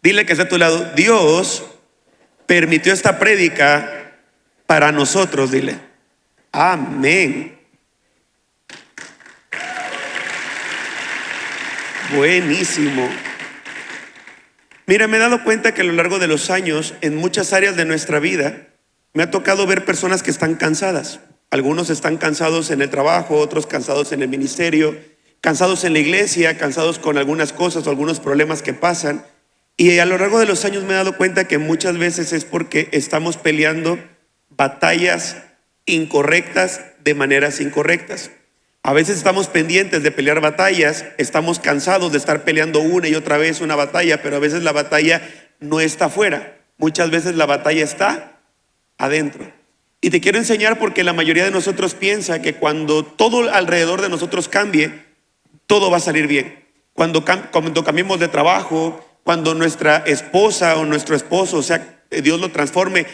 Dile que está a tu lado: Dios permitió esta prédica para nosotros. Dile: amén. Buenísimo. Mira, me he dado cuenta que a lo largo de los años, en muchas áreas de nuestra vida, me ha tocado ver personas que están cansadas. Algunos están cansados en el trabajo, otros cansados en el ministerio, cansados en la iglesia, cansados con algunas cosas o algunos problemas que pasan. Y a lo largo de los años me he dado cuenta que muchas veces es porque estamos peleando batallas incorrectas de maneras incorrectas. A veces estamos pendientes de pelear batallas, estamos cansados de estar peleando una y otra vez una batalla, pero a veces la batalla no está afuera. Muchas veces la batalla está adentro. Y te quiero enseñar porque la mayoría de nosotros piensa que cuando todo alrededor de nosotros cambie, todo va a salir bien. Cuando cambiemos de trabajo, cuando nuestra esposa o nuestro esposo, o sea, Dios lo transforme,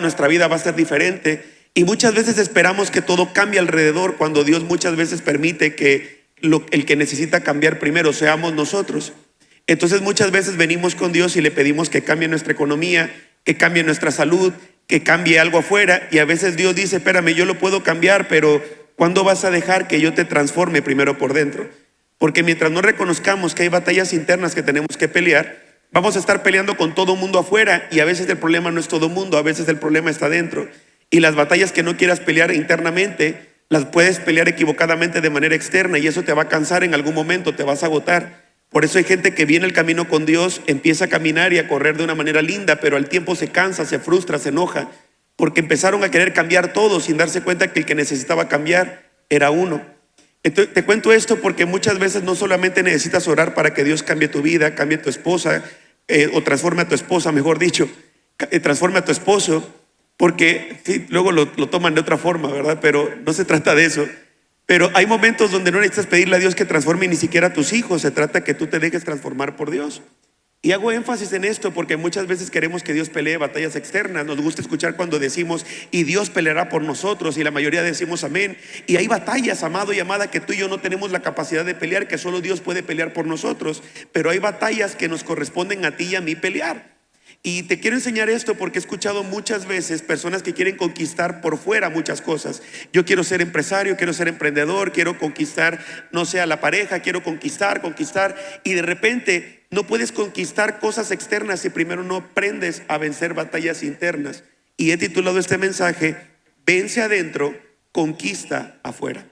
nuestra vida va a ser diferente. Y muchas veces esperamos que todo cambie alrededor, cuando Dios muchas veces permite que el que necesita cambiar primero seamos nosotros. Entonces muchas veces venimos con Dios y le pedimos que cambie nuestra economía, que cambie nuestra salud, que cambie algo afuera. Y a veces Dios dice: espérame, yo lo puedo cambiar, pero ¿cuándo vas a dejar que yo te transforme primero por dentro? Porque mientras no reconozcamos que hay batallas internas que tenemos que pelear, vamos a estar peleando con todo mundo afuera. Y a veces el problema no es todo mundo, a veces el problema está dentro. Y las batallas que no quieras pelear internamente, las puedes pelear equivocadamente de manera externa, y eso te va a cansar en algún momento, te vas a agotar. Por eso hay gente que viene el camino con Dios, empieza a caminar y a correr de una manera linda, pero al tiempo se cansa, se frustra, se enoja, porque empezaron a querer cambiar todo sin darse cuenta que el que necesitaba cambiar era uno. Entonces, te cuento esto porque muchas veces no solamente necesitas orar para que Dios cambie tu vida, cambie tu esposa, o transforme a tu esposa, mejor dicho, transforme a tu esposo. Porque sí, luego lo toman de otra forma, ¿verdad? Pero no se trata de eso. Pero hay momentos donde no necesitas pedirle a Dios que transforme ni siquiera a tus hijos. Se trata que tú te dejes transformar por Dios. Y hago énfasis en esto porque muchas veces queremos que Dios pelee batallas externas. Nos gusta escuchar cuando decimos: y Dios peleará por nosotros, y la mayoría decimos amén. Y hay batallas, amado y amada, que tú y yo no tenemos la capacidad de pelear, que solo Dios puede pelear por nosotros. Pero hay batallas que nos corresponden a ti y a mí pelear. Y te quiero enseñar esto porque he escuchado muchas veces personas que quieren conquistar por fuera muchas cosas. Yo quiero ser empresario, quiero ser emprendedor, quiero conquistar, no sé, a la pareja, quiero conquistar. Y de repente no puedes conquistar cosas externas si primero no aprendes a vencer batallas internas. Y he titulado este mensaje: vence adentro, conquista afuera.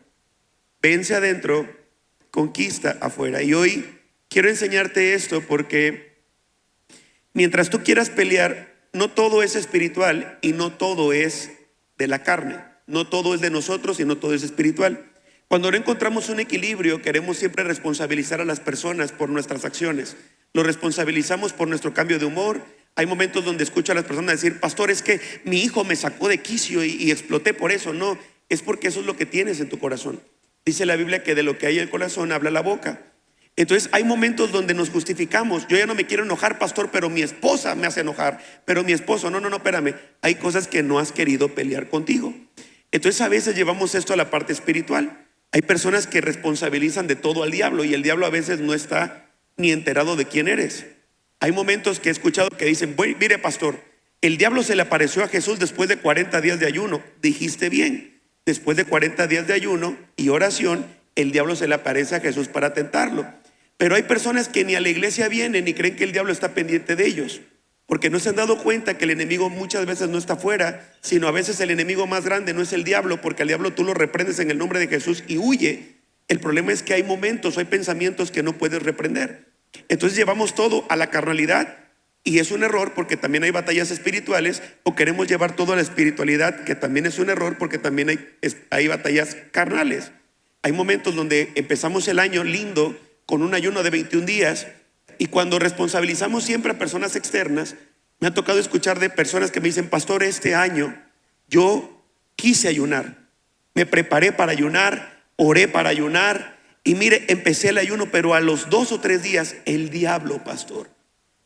Vence adentro, conquista afuera. Y hoy quiero enseñarte esto porque mientras tú quieras pelear, no todo es espiritual y no todo es de la carne. No todo es de nosotros y no todo es espiritual. Cuando no encontramos un equilibrio, queremos siempre responsabilizar a las personas por nuestras acciones. Lo responsabilizamos por nuestro cambio de humor. Hay momentos donde escucho a las personas decir: pastor, es que mi hijo me sacó de quicio y exploté por eso. No, es porque eso es lo que tienes en tu corazón. Dice la Biblia que de lo que hay en el corazón habla la boca. Entonces hay momentos donde nos justificamos. Yo ya no me quiero enojar, pastor, pero mi esposa me hace enojar. Pero mi esposo, no, espérame. Hay cosas que no has querido pelear contigo. Entonces a veces llevamos esto a la parte espiritual. Hay personas que responsabilizan de todo al diablo, y el diablo a veces no está ni enterado de quién eres. Hay momentos que he escuchado que dicen: mire, pastor, el diablo se le apareció a Jesús después de 40 días de ayuno. Dijiste bien, después de 40 días de ayuno y oración, el diablo se le aparece a Jesús para tentarlo. Pero hay personas que ni a la iglesia vienen y creen que el diablo está pendiente de ellos, porque no se han dado cuenta que el enemigo muchas veces no está afuera, sino a veces el enemigo más grande no es el diablo, porque al diablo tú lo reprendes en el nombre de Jesús y huye. El problema es que hay momentos, hay pensamientos que no puedes reprender. Entonces llevamos todo a la carnalidad, y es un error porque también hay batallas espirituales, o queremos llevar todo a la espiritualidad, que también es un error porque también hay batallas carnales. Hay momentos donde empezamos el año lindo con un ayuno de 21 días, y cuando responsabilizamos siempre a personas externas, me ha tocado escuchar de personas que me dicen: pastor, este año yo quise ayunar, me preparé para ayunar, oré para ayunar, y mire, empecé el ayuno, pero a los 2 o 3 días el diablo, pastor.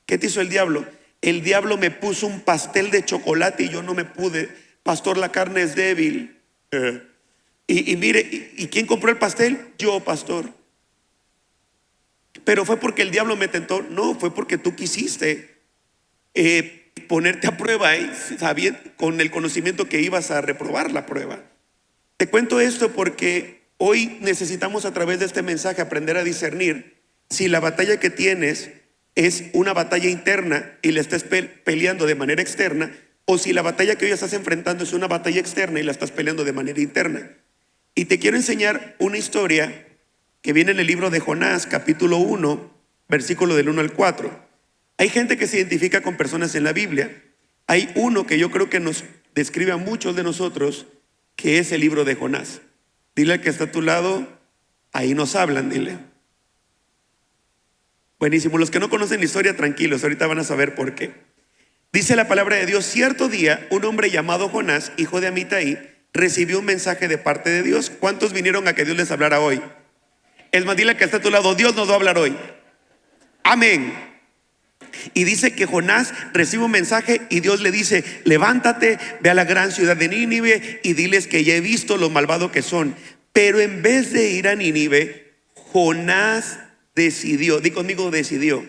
¿Qué te hizo el diablo? El diablo me puso un pastel de chocolate y yo no me pude. Pastor, la carne es débil. Y mire, ¿y quién compró el pastel? Yo, pastor. Pero fue porque el diablo me tentó. No, fue porque tú quisiste. ponerte a prueba con el conocimiento que ibas a reprobar la prueba. Te cuento esto porque hoy necesitamos a través de este mensaje aprender a discernir si la batalla que tienes es una batalla interna y la estás peleando de manera externa, o si la batalla que hoy estás enfrentando es una batalla externa y la estás peleando de manera interna. Y te quiero enseñar una historia que viene en el libro de Jonás, capítulo 1, versículo del 1 al 4. Hay gente que se identifica con personas en la Biblia. Hay uno que yo creo que nos describe a muchos de nosotros, que es el libro de Jonás. Dile al que está a tu lado, ahí nos hablan, dile. Buenísimo, los que no conocen la historia, tranquilos, ahorita van a saber por qué. Dice la palabra de Dios: cierto día, un hombre llamado Jonás, hijo de Amitai, recibió un mensaje de parte de Dios. ¿Cuántos vinieron a que Dios les hablara hoy? Es más, dile al que está a tu lado, Dios nos va a hablar hoy. Amén. Y dice que Jonás recibe un mensaje y Dios le dice: levántate, ve a la gran ciudad de Nínive y diles que ya he visto lo malvado que son. Pero en vez de ir a Nínive, Jonás decidió, di conmigo, decidió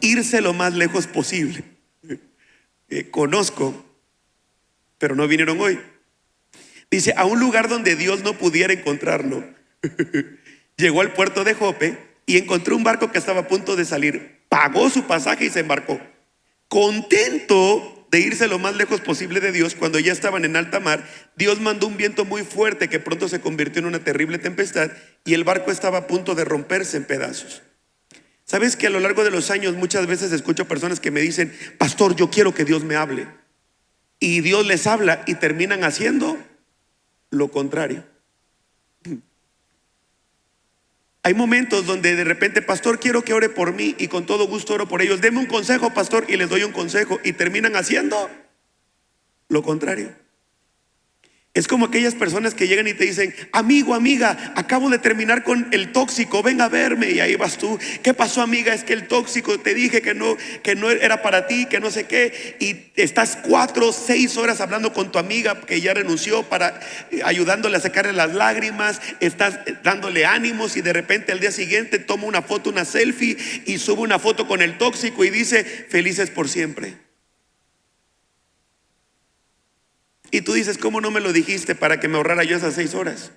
irse lo más lejos posible. Conozco, pero no vinieron hoy. Dice, a un lugar donde Dios no pudiera encontrarlo. Llegó al puerto de Jope y encontró un barco que estaba a punto de salir. Pagó su pasaje y se embarcó, contento de irse lo más lejos posible de Dios. Cuando ya estaban en alta mar, Dios mandó un viento muy fuerte que pronto se convirtió en una terrible tempestad y el barco estaba a punto de romperse en pedazos. ¿Sabes que a lo largo de los años muchas veces escucho personas que me dicen: pastor, yo quiero que Dios me hable? Y Dios les habla y terminan haciendo lo contrario. Hay momentos donde de repente: pastor, quiero que ore por mí, y con todo gusto oro por ellos. Deme un consejo, pastor, y les doy un consejo, y terminan haciendo lo contrario. Es como aquellas personas que llegan y te dicen: amigo, amiga, acabo de terminar con el tóxico, ven a verme. Y ahí vas tú: ¿qué pasó, amiga? Es que el tóxico, te dije que no era para ti, que no sé qué. Y estás 4 o 6 horas hablando con tu amiga que ya renunció, ayudándole a sacarle las lágrimas. Estás dándole ánimos y de repente al día siguiente toma una foto, una selfie, y sube una foto con el tóxico y dice: felices por siempre. Y tú dices: ¿cómo no me lo dijiste para que me ahorrara yo esas 6 horas?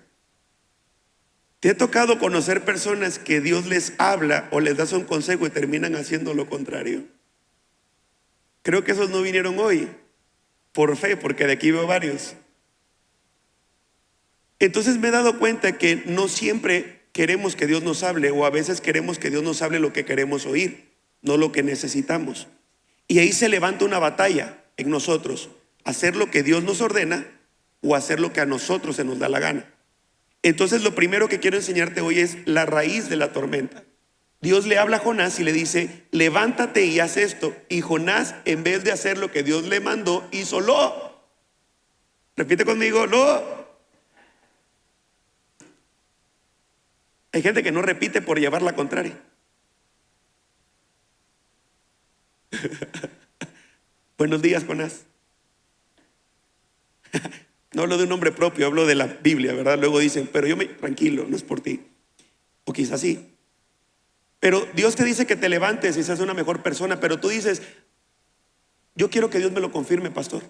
¿Te ha tocado conocer personas que Dios les habla o les das un consejo y terminan haciendo lo contrario? Creo que esos no vinieron hoy por fe, porque de aquí veo varios. Entonces me he dado cuenta que no siempre queremos que Dios nos hable, o a veces queremos que Dios nos hable lo que queremos oír, no lo que necesitamos. Y ahí se levanta una batalla en nosotros: hacer lo que Dios nos ordena o hacer lo que a nosotros se nos da la gana. Entonces lo primero que quiero enseñarte hoy es la raíz de la tormenta. Dios le habla a Jonás y le dice: levántate y haz esto. Y Jonás, en vez de hacer lo que Dios le mandó, hizo lo. Repite conmigo: lo. Hay gente que no repite por llevar la contraria. Buenos días, Jonás. No hablo de un nombre propio, hablo de la Biblia, ¿verdad? Luego dicen: pero tranquilo, no es por ti. O quizás sí. Pero Dios te dice que te levantes y seas una mejor persona, pero tú dices: yo quiero que Dios me lo confirme, pastor.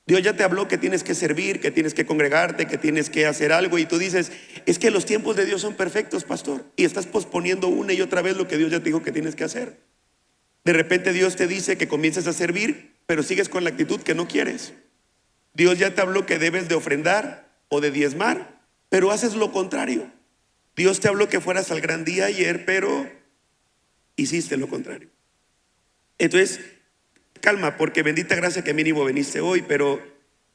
Dios ya te habló que tienes que servir, que tienes que congregarte, que tienes que hacer algo, y tú dices: es que los tiempos de Dios son perfectos, pastor. Y estás posponiendo una y otra vez lo que Dios ya te dijo que tienes que hacer. De repente Dios te dice que comiences a servir, pero sigues con la actitud que no quieres. Dios ya te habló que debes de ofrendar o de diezmar, pero haces lo contrario. Dios te habló que fueras al gran día ayer, pero hiciste lo contrario. Entonces, calma, porque bendita gracia que mínimo viniste hoy. Pero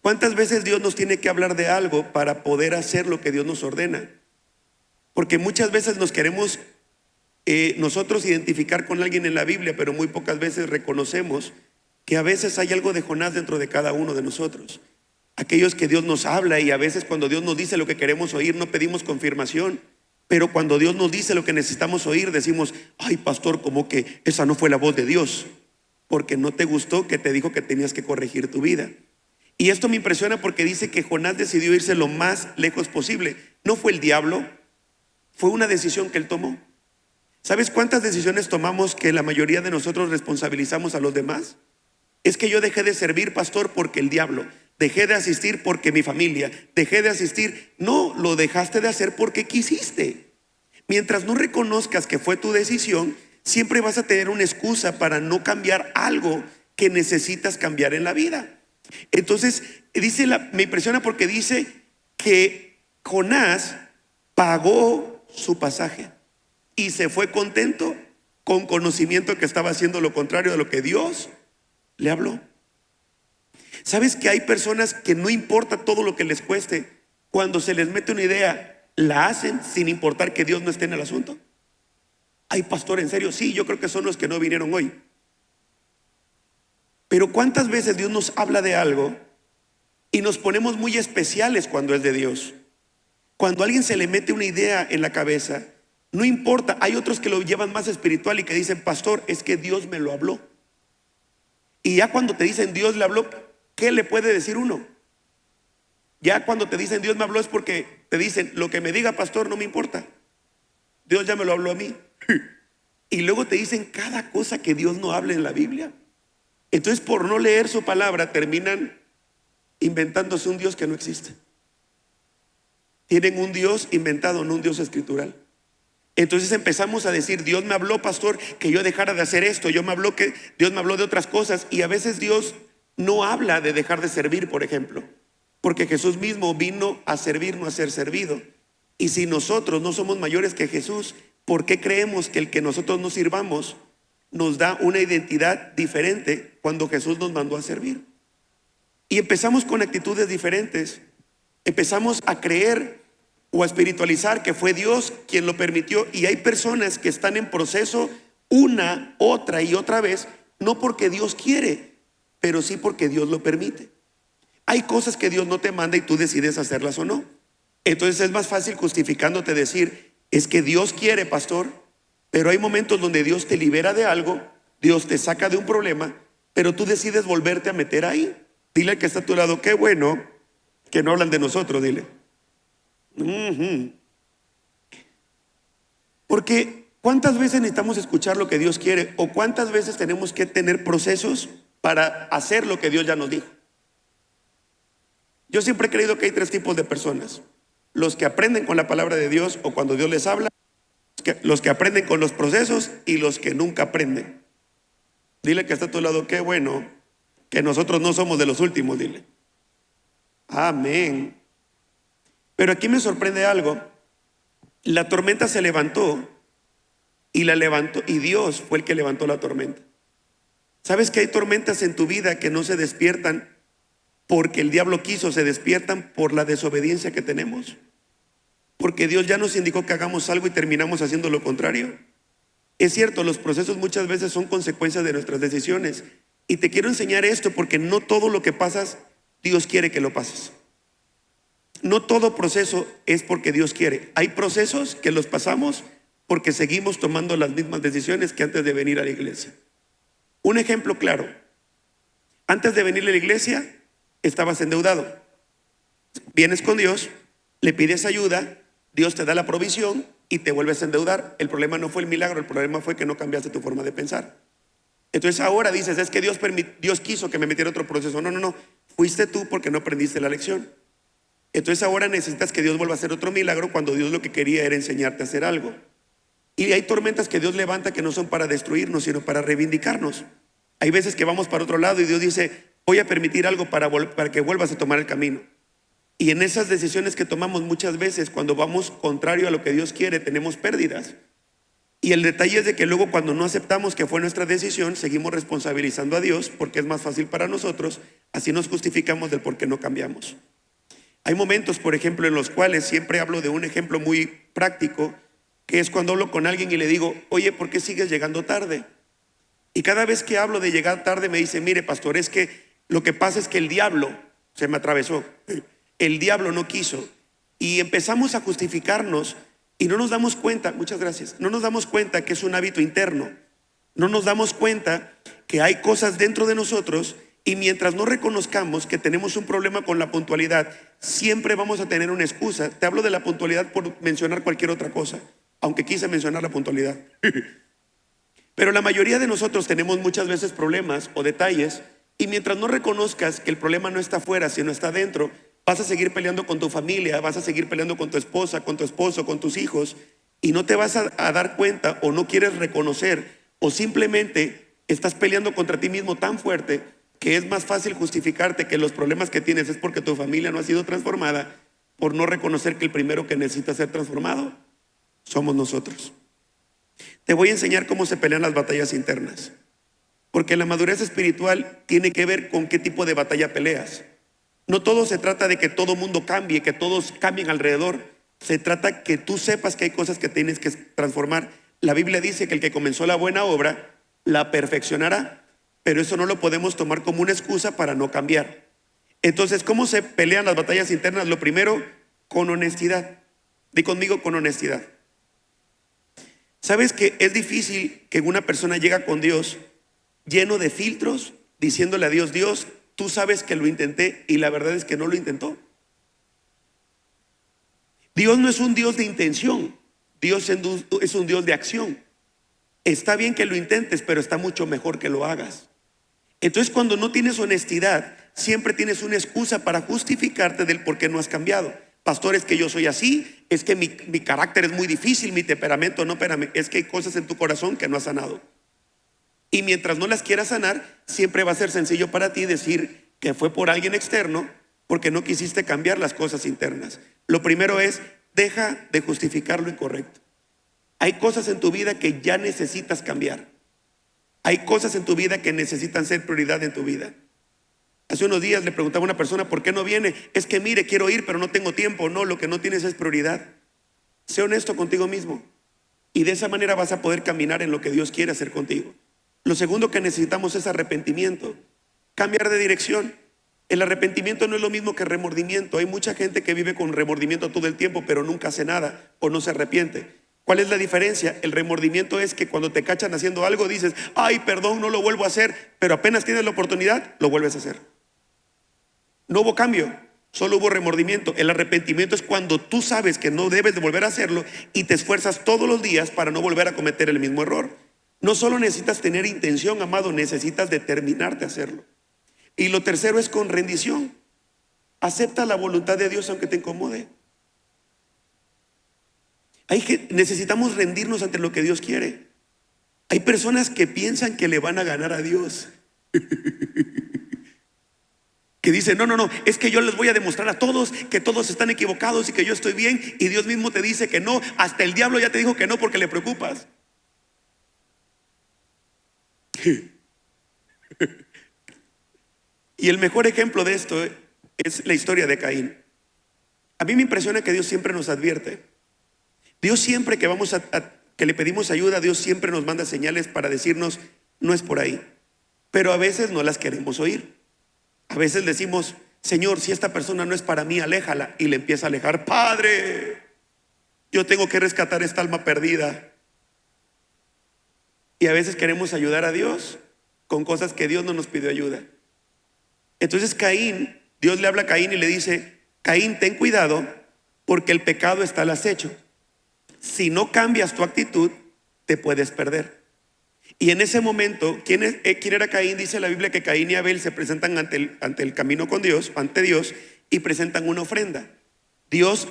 ¿cuántas veces Dios nos tiene que hablar de algo para poder hacer lo que Dios nos ordena? Porque muchas veces nos queremos nosotros identificar con alguien en la Biblia, pero muy pocas veces reconocemos que a veces hay algo de Jonás dentro de cada uno de nosotros. Aquellos que Dios nos habla, y a veces cuando Dios nos dice lo que queremos oír no pedimos confirmación, pero cuando Dios nos dice lo que necesitamos oír decimos: ay, pastor, como que esa no fue la voz de Dios, porque no te gustó que te dijo que tenías que corregir tu vida. Y esto me impresiona porque dice que Jonás decidió irse lo más lejos posible. No fue el diablo, fue una decisión que él tomó. ¿Sabes cuántas decisiones tomamos que la mayoría de nosotros responsabilizamos a los demás? Es que yo dejé de servir, pastor, porque el diablo. Dejé de asistir porque mi familia. Dejé de asistir. No, lo dejaste de hacer porque quisiste. Mientras no reconozcas que fue tu decisión, siempre vas a tener una excusa para no cambiar algo que necesitas cambiar en la vida. Entonces, me impresiona porque dice que Jonás pagó su pasaje y se fue contento con conocimiento que estaba haciendo lo contrario de lo que Dios le habló. ¿Sabes que hay personas que no importa todo lo que les cueste, cuando se les mete una idea, la hacen sin importar que Dios no esté en el asunto? Ay, pastor, ¿en serio? Sí, yo creo que son los que no vinieron hoy. Pero ¿cuántas veces Dios nos habla de algo y nos ponemos muy especiales cuando es de Dios? Cuando a alguien se le mete una idea en la cabeza, no importa, hay otros que lo llevan más espiritual y que dicen, pastor, es que Dios me lo habló. Y ya cuando te dicen Dios le habló, ¿qué le puede decir uno? Ya cuando te dicen Dios me habló es porque te dicen, lo que me diga pastor no me importa. Dios ya me lo habló a mí. Y luego te dicen cada cosa que Dios no habla en la Biblia. Entonces, por no leer su palabra, terminan inventándose un Dios que no existe. Tienen un Dios inventado, no un Dios escritural. Entonces empezamos a decir, Dios me habló, pastor, que yo dejara de hacer esto. Dios me habló de otras cosas. Y a veces Dios no habla de dejar de servir, por ejemplo, porque Jesús mismo vino a servir, no a ser servido. Y si nosotros no somos mayores que Jesús, ¿por qué creemos que el que nosotros nos sirvamos nos da una identidad diferente cuando Jesús nos mandó a servir? Y empezamos con actitudes diferentes. Empezamos a creer o a espiritualizar que fue Dios quien lo permitió. Y hay personas que están en proceso una, otra y otra vez, no porque Dios quiere, pero sí porque Dios lo permite. Hay cosas que Dios no te manda y tú decides hacerlas o no. Entonces es más fácil justificándote decir, es que Dios quiere, pastor, pero hay momentos donde Dios te libera de algo, Dios te saca de un problema, pero tú decides volverte a meter ahí. Dile al que está a tu lado, qué bueno que no hablan de nosotros, dile. Porque ¿cuántas veces necesitamos escuchar lo que Dios quiere? ¿O cuántas veces tenemos que tener procesos para hacer lo que Dios ya nos dijo? Yo siempre he creído que hay tres tipos de personas: los que aprenden con la palabra de Dios o cuando Dios les habla, los que aprenden con los procesos y los que nunca aprenden. Dile que está a tu lado, qué bueno que nosotros no somos de los últimos, dile. Amén. Pero aquí me sorprende algo. La tormenta se levantó y Dios fue el que levantó la tormenta. ¿Sabes que hay tormentas en tu vida que no se despiertan porque el diablo quiso? Se despiertan por la desobediencia que tenemos. Porque Dios ya nos indicó que hagamos algo y terminamos haciendo lo contrario. Es cierto, los procesos muchas veces son consecuencias de nuestras decisiones. Y te quiero enseñar esto porque no todo lo que pasas, Dios quiere que lo pases. No todo proceso es porque Dios quiere. Hay procesos que los pasamos porque seguimos tomando las mismas decisiones que antes de venir a la iglesia. Un ejemplo claro: antes de venir a la iglesia estabas endeudado. Vienes con Dios, le pides ayuda, Dios te da la provisión y te vuelves a endeudar. El problema no fue el milagro, el problema fue que no cambiaste tu forma de pensar. Entonces ahora dices, es que Dios quiso que me metiera otro proceso. No, fuiste tú porque no aprendiste la lección. Entonces ahora necesitas que Dios vuelva a hacer otro milagro cuando Dios lo que quería era enseñarte a hacer algo. Y hay tormentas que Dios levanta que no son para destruirnos, sino para reivindicarnos. Hay veces que vamos para otro lado y Dios dice, voy a permitir algo para que vuelvas a tomar el camino. Y en esas decisiones que tomamos muchas veces, cuando vamos contrario a lo que Dios quiere, tenemos pérdidas. Y el detalle es de que luego, cuando no aceptamos que fue nuestra decisión, seguimos responsabilizando a Dios porque es más fácil para nosotros. Así nos justificamos del por qué no cambiamos. Hay momentos, por ejemplo, en los cuales siempre hablo de un ejemplo muy práctico, que es cuando hablo con alguien y le digo, oye, ¿por qué sigues llegando tarde? Y cada vez que hablo de llegar tarde me dice, mire, pastor, es que lo que pasa es que el diablo se me atravesó. El diablo no quiso. Y empezamos a justificarnos y no nos damos cuenta, muchas gracias, no nos damos cuenta que es un hábito interno. No nos damos cuenta que hay cosas dentro de nosotros. Y mientras no reconozcamos que tenemos un problema con la puntualidad, siempre vamos a tener una excusa. Te hablo de la puntualidad por mencionar cualquier otra cosa. aunque quise mencionar la puntualidad. Pero la mayoría de nosotros tenemos muchas veces problemas o detalles, y mientras no reconozcas que el problema no está afuera, sino está dentro, vas a seguir peleando con tu familia, vas a seguir peleando con tu esposa, con tu esposo, con tus hijos, y no te vas a dar cuenta, o no quieres reconocer, o simplemente estás peleando contra ti mismo tan fuerte que es más fácil justificarte que los problemas que tienes es porque tu familia no ha sido transformada, por no reconocer que el primero que necesita ser transformado somos nosotros. Te voy a enseñar cómo se pelean las batallas internas, porque la madurez espiritual tiene que ver con qué tipo de batalla peleas. No todo se trata de que todo mundo cambie, que todos cambien alrededor. Se trata que tú sepas que hay cosas que tienes que transformar. La Biblia dice que el que comenzó la buena obra la perfeccionará, pero eso no lo podemos tomar como una excusa para no cambiar. Entonces, ¿cómo se pelean las batallas internas? Lo primero, con honestidad. Di conmigo, con honestidad. ¿Sabes que es difícil que una persona llegue con Dios lleno de filtros, diciéndole a Dios, Dios, tú sabes que lo intenté, y la verdad es que no lo intentó? Dios no es un Dios de intención, Dios es un Dios de acción. Está bien que lo intentes, pero está mucho mejor que lo hagas. Entonces, cuando no tienes honestidad, siempre tienes una excusa para justificarte del por qué no has cambiado. Pastor, es que yo soy así, es que mi carácter es muy difícil, mi temperamento, no, espérame, es que hay cosas en tu corazón que no has sanado. Y mientras no las quieras sanar, siempre va a ser sencillo para ti decir que fue por alguien externo, porque no quisiste cambiar las cosas internas. Lo primero es, deja de justificar lo incorrecto. Hay cosas en tu vida que ya necesitas cambiar. Hay cosas en tu vida que necesitan ser prioridad en tu vida. Hace unos días le preguntaba a una persona, ¿por qué no viene? Es que mire, quiero ir, pero no tengo tiempo. No, lo que no tienes es prioridad. Sé honesto contigo mismo, y de esa manera vas a poder caminar en lo que Dios quiere hacer contigo. Lo segundo que necesitamos es arrepentimiento. Cambiar de dirección. El arrepentimiento no es lo mismo que remordimiento. Hay mucha gente que vive con remordimiento todo el tiempo, pero nunca hace nada o no se arrepiente. ¿Cuál es la diferencia? El remordimiento es que cuando te cachan haciendo algo dices, ay, perdón, no lo vuelvo a hacer, pero apenas tienes la oportunidad, lo vuelves a hacer. No hubo cambio, solo hubo remordimiento. El arrepentimiento es cuando tú sabes que no debes de volver a hacerlo y te esfuerzas todos los días para no volver a cometer el mismo error. No solo necesitas tener intención, amado, necesitas determinarte a hacerlo. Y lo tercero es con rendición. Acepta la voluntad de Dios aunque te incomode. Necesitamos rendirnos ante lo que Dios quiere. Hay personas que piensan que le van a ganar a Dios. Que dicen, no, es que yo les voy a demostrar a todos que todos están equivocados y que yo estoy bien, y Dios mismo te dice que no. Hasta el diablo ya te dijo que no porque le preocupas. Y el mejor ejemplo de esto es la historia de Caín. A mí me impresiona que Dios siempre nos advierte. Dios siempre que que le pedimos ayuda, Dios siempre nos manda señales para decirnos, no es por ahí. Pero a veces no las queremos oír. A veces decimos, Señor, si esta persona no es para mí, aléjala. Y le empieza a alejar. Padre, yo tengo que rescatar esta alma perdida. Y a veces queremos ayudar a Dios con cosas que Dios no nos pidió ayuda. Entonces Caín, Dios le habla a Caín y le dice, Caín, ten cuidado porque el pecado está al acecho. Si no cambias tu actitud, te puedes perder. Y en ese momento, ¿quién era Caín? Dice la Biblia que Caín y Abel se presentan ante el camino con Dios, ante Dios, y presentan una ofrenda. Dios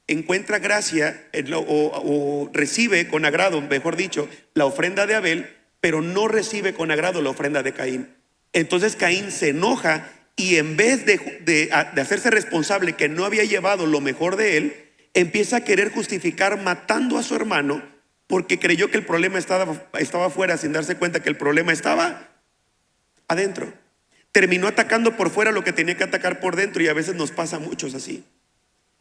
encuentra gracia o recibe con agrado, mejor dicho, la ofrenda de Abel, pero no recibe con agrado la ofrenda de Caín. Entonces Caín se enoja y en vez de hacerse responsable que no había llevado lo mejor de él, empieza a querer justificar matando a su hermano porque creyó que el problema estaba afuera sin darse cuenta que el problema estaba adentro. Terminó atacando por fuera lo que tenía que atacar por dentro, y a veces nos pasa a muchos así.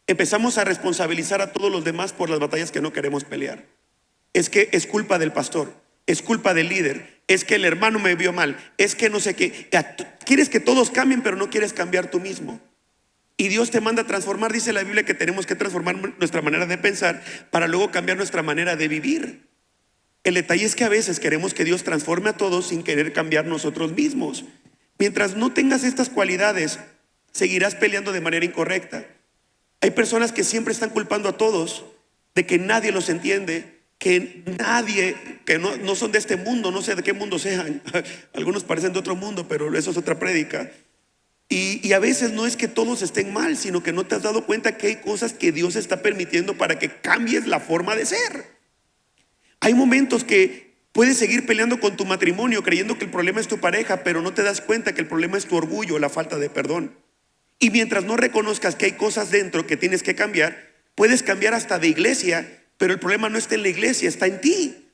Empezamos a responsabilizar a todos los demás por las batallas que no queremos pelear. Es que es culpa del pastor, es culpa del líder, es que el hermano me vio mal, es que no sé qué. Quieres que todos cambien, pero no quieres cambiar tú mismo. Y Dios te manda a transformar. Dice la Biblia que tenemos que transformar nuestra manera de pensar para luego cambiar nuestra manera de vivir. El detalle es que a veces queremos que Dios transforme a todos sin querer cambiar nosotros mismos. Mientras no tengas estas cualidades, seguirás peleando de manera incorrecta. Hay personas que siempre están culpando a todos de que nadie los entiende, que nadie, que no son de este mundo, no sé de qué mundo sean. Algunos parecen de otro mundo, pero eso es otra prédica. Y a veces no es que todos estén mal, sino que no te has dado cuenta que hay cosas que Dios está permitiendo para que cambies la forma de ser. Hay momentos que puedes seguir peleando con tu matrimonio creyendo que el problema es tu pareja, pero no te das cuenta que el problema es tu orgullo, la falta de perdón. Y mientras no reconozcas que hay cosas dentro que tienes que cambiar, puedes cambiar hasta de iglesia, pero el problema no está en la iglesia, está en ti.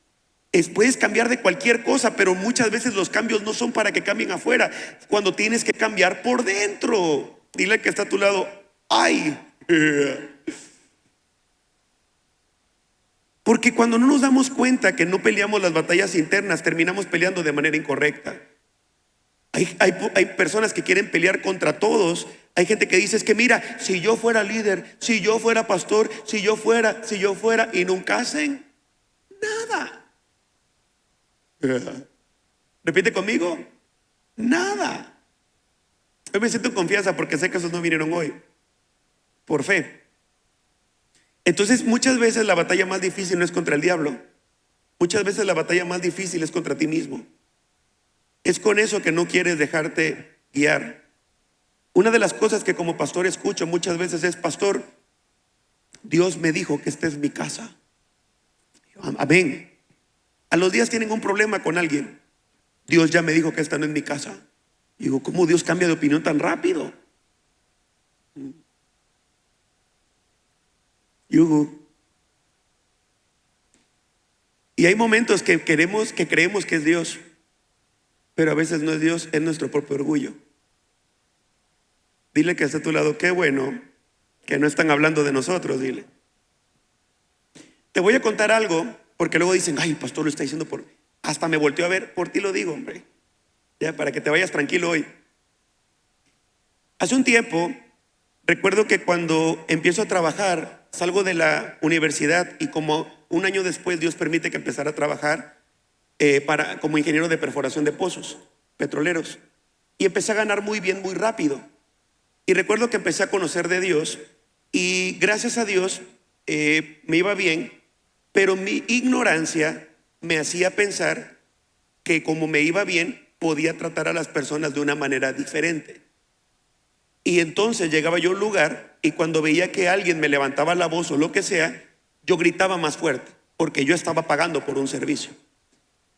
Puedes cambiar de cualquier cosa, pero muchas veces los cambios no son para que cambien afuera, cuando tienes que cambiar por dentro. Dile al que está a tu lado, ¡ay! Porque cuando no nos damos cuenta que no peleamos las batallas internas, terminamos peleando de manera incorrecta. Hay personas que quieren pelear contra todos. Hay gente que dice, es que mira, si yo fuera líder, si yo fuera pastor, si yo fuera, y nunca hacen nada. Repite conmigo, nada. Hoy me siento en confianza porque sé que esos no vinieron hoy, por fe. Entonces muchas veces la batalla más difícil no es contra el diablo. Muchas veces la batalla más difícil es contra ti mismo. Es con eso que no quieres dejarte guiar. Una de las cosas que como pastor escucho muchas veces es, pastor, Dios me dijo que esta es mi casa. Amén. A los días tienen un problema con alguien. Dios ya me dijo que esta no es mi casa. Digo, ¿cómo Dios cambia de opinión tan rápido? Y hay momentos que creemos que es Dios, pero a veces no es Dios, es nuestro propio orgullo. Dile que está a tu lado, qué bueno que no están hablando de nosotros, dile. Te voy a contar algo, porque luego dicen, ay, el pastor lo está diciendo por... Hasta me volteó a ver, por ti lo digo, hombre. Ya, para que te vayas tranquilo hoy. Hace un tiempo, recuerdo que cuando empiezo a trabajar, salgo de la universidad y como un año después Dios permite que empezara a trabajar como ingeniero de perforación de pozos petroleros. Y empecé a ganar muy bien, muy rápido. Y recuerdo que empecé a conocer de Dios y gracias a Dios me iba bien, pero mi ignorancia me hacía pensar que como me iba bien, podía tratar a las personas de una manera diferente. Y entonces llegaba yo a un lugar y cuando veía que alguien me levantaba la voz o lo que sea, yo gritaba más fuerte, porque yo estaba pagando por un servicio.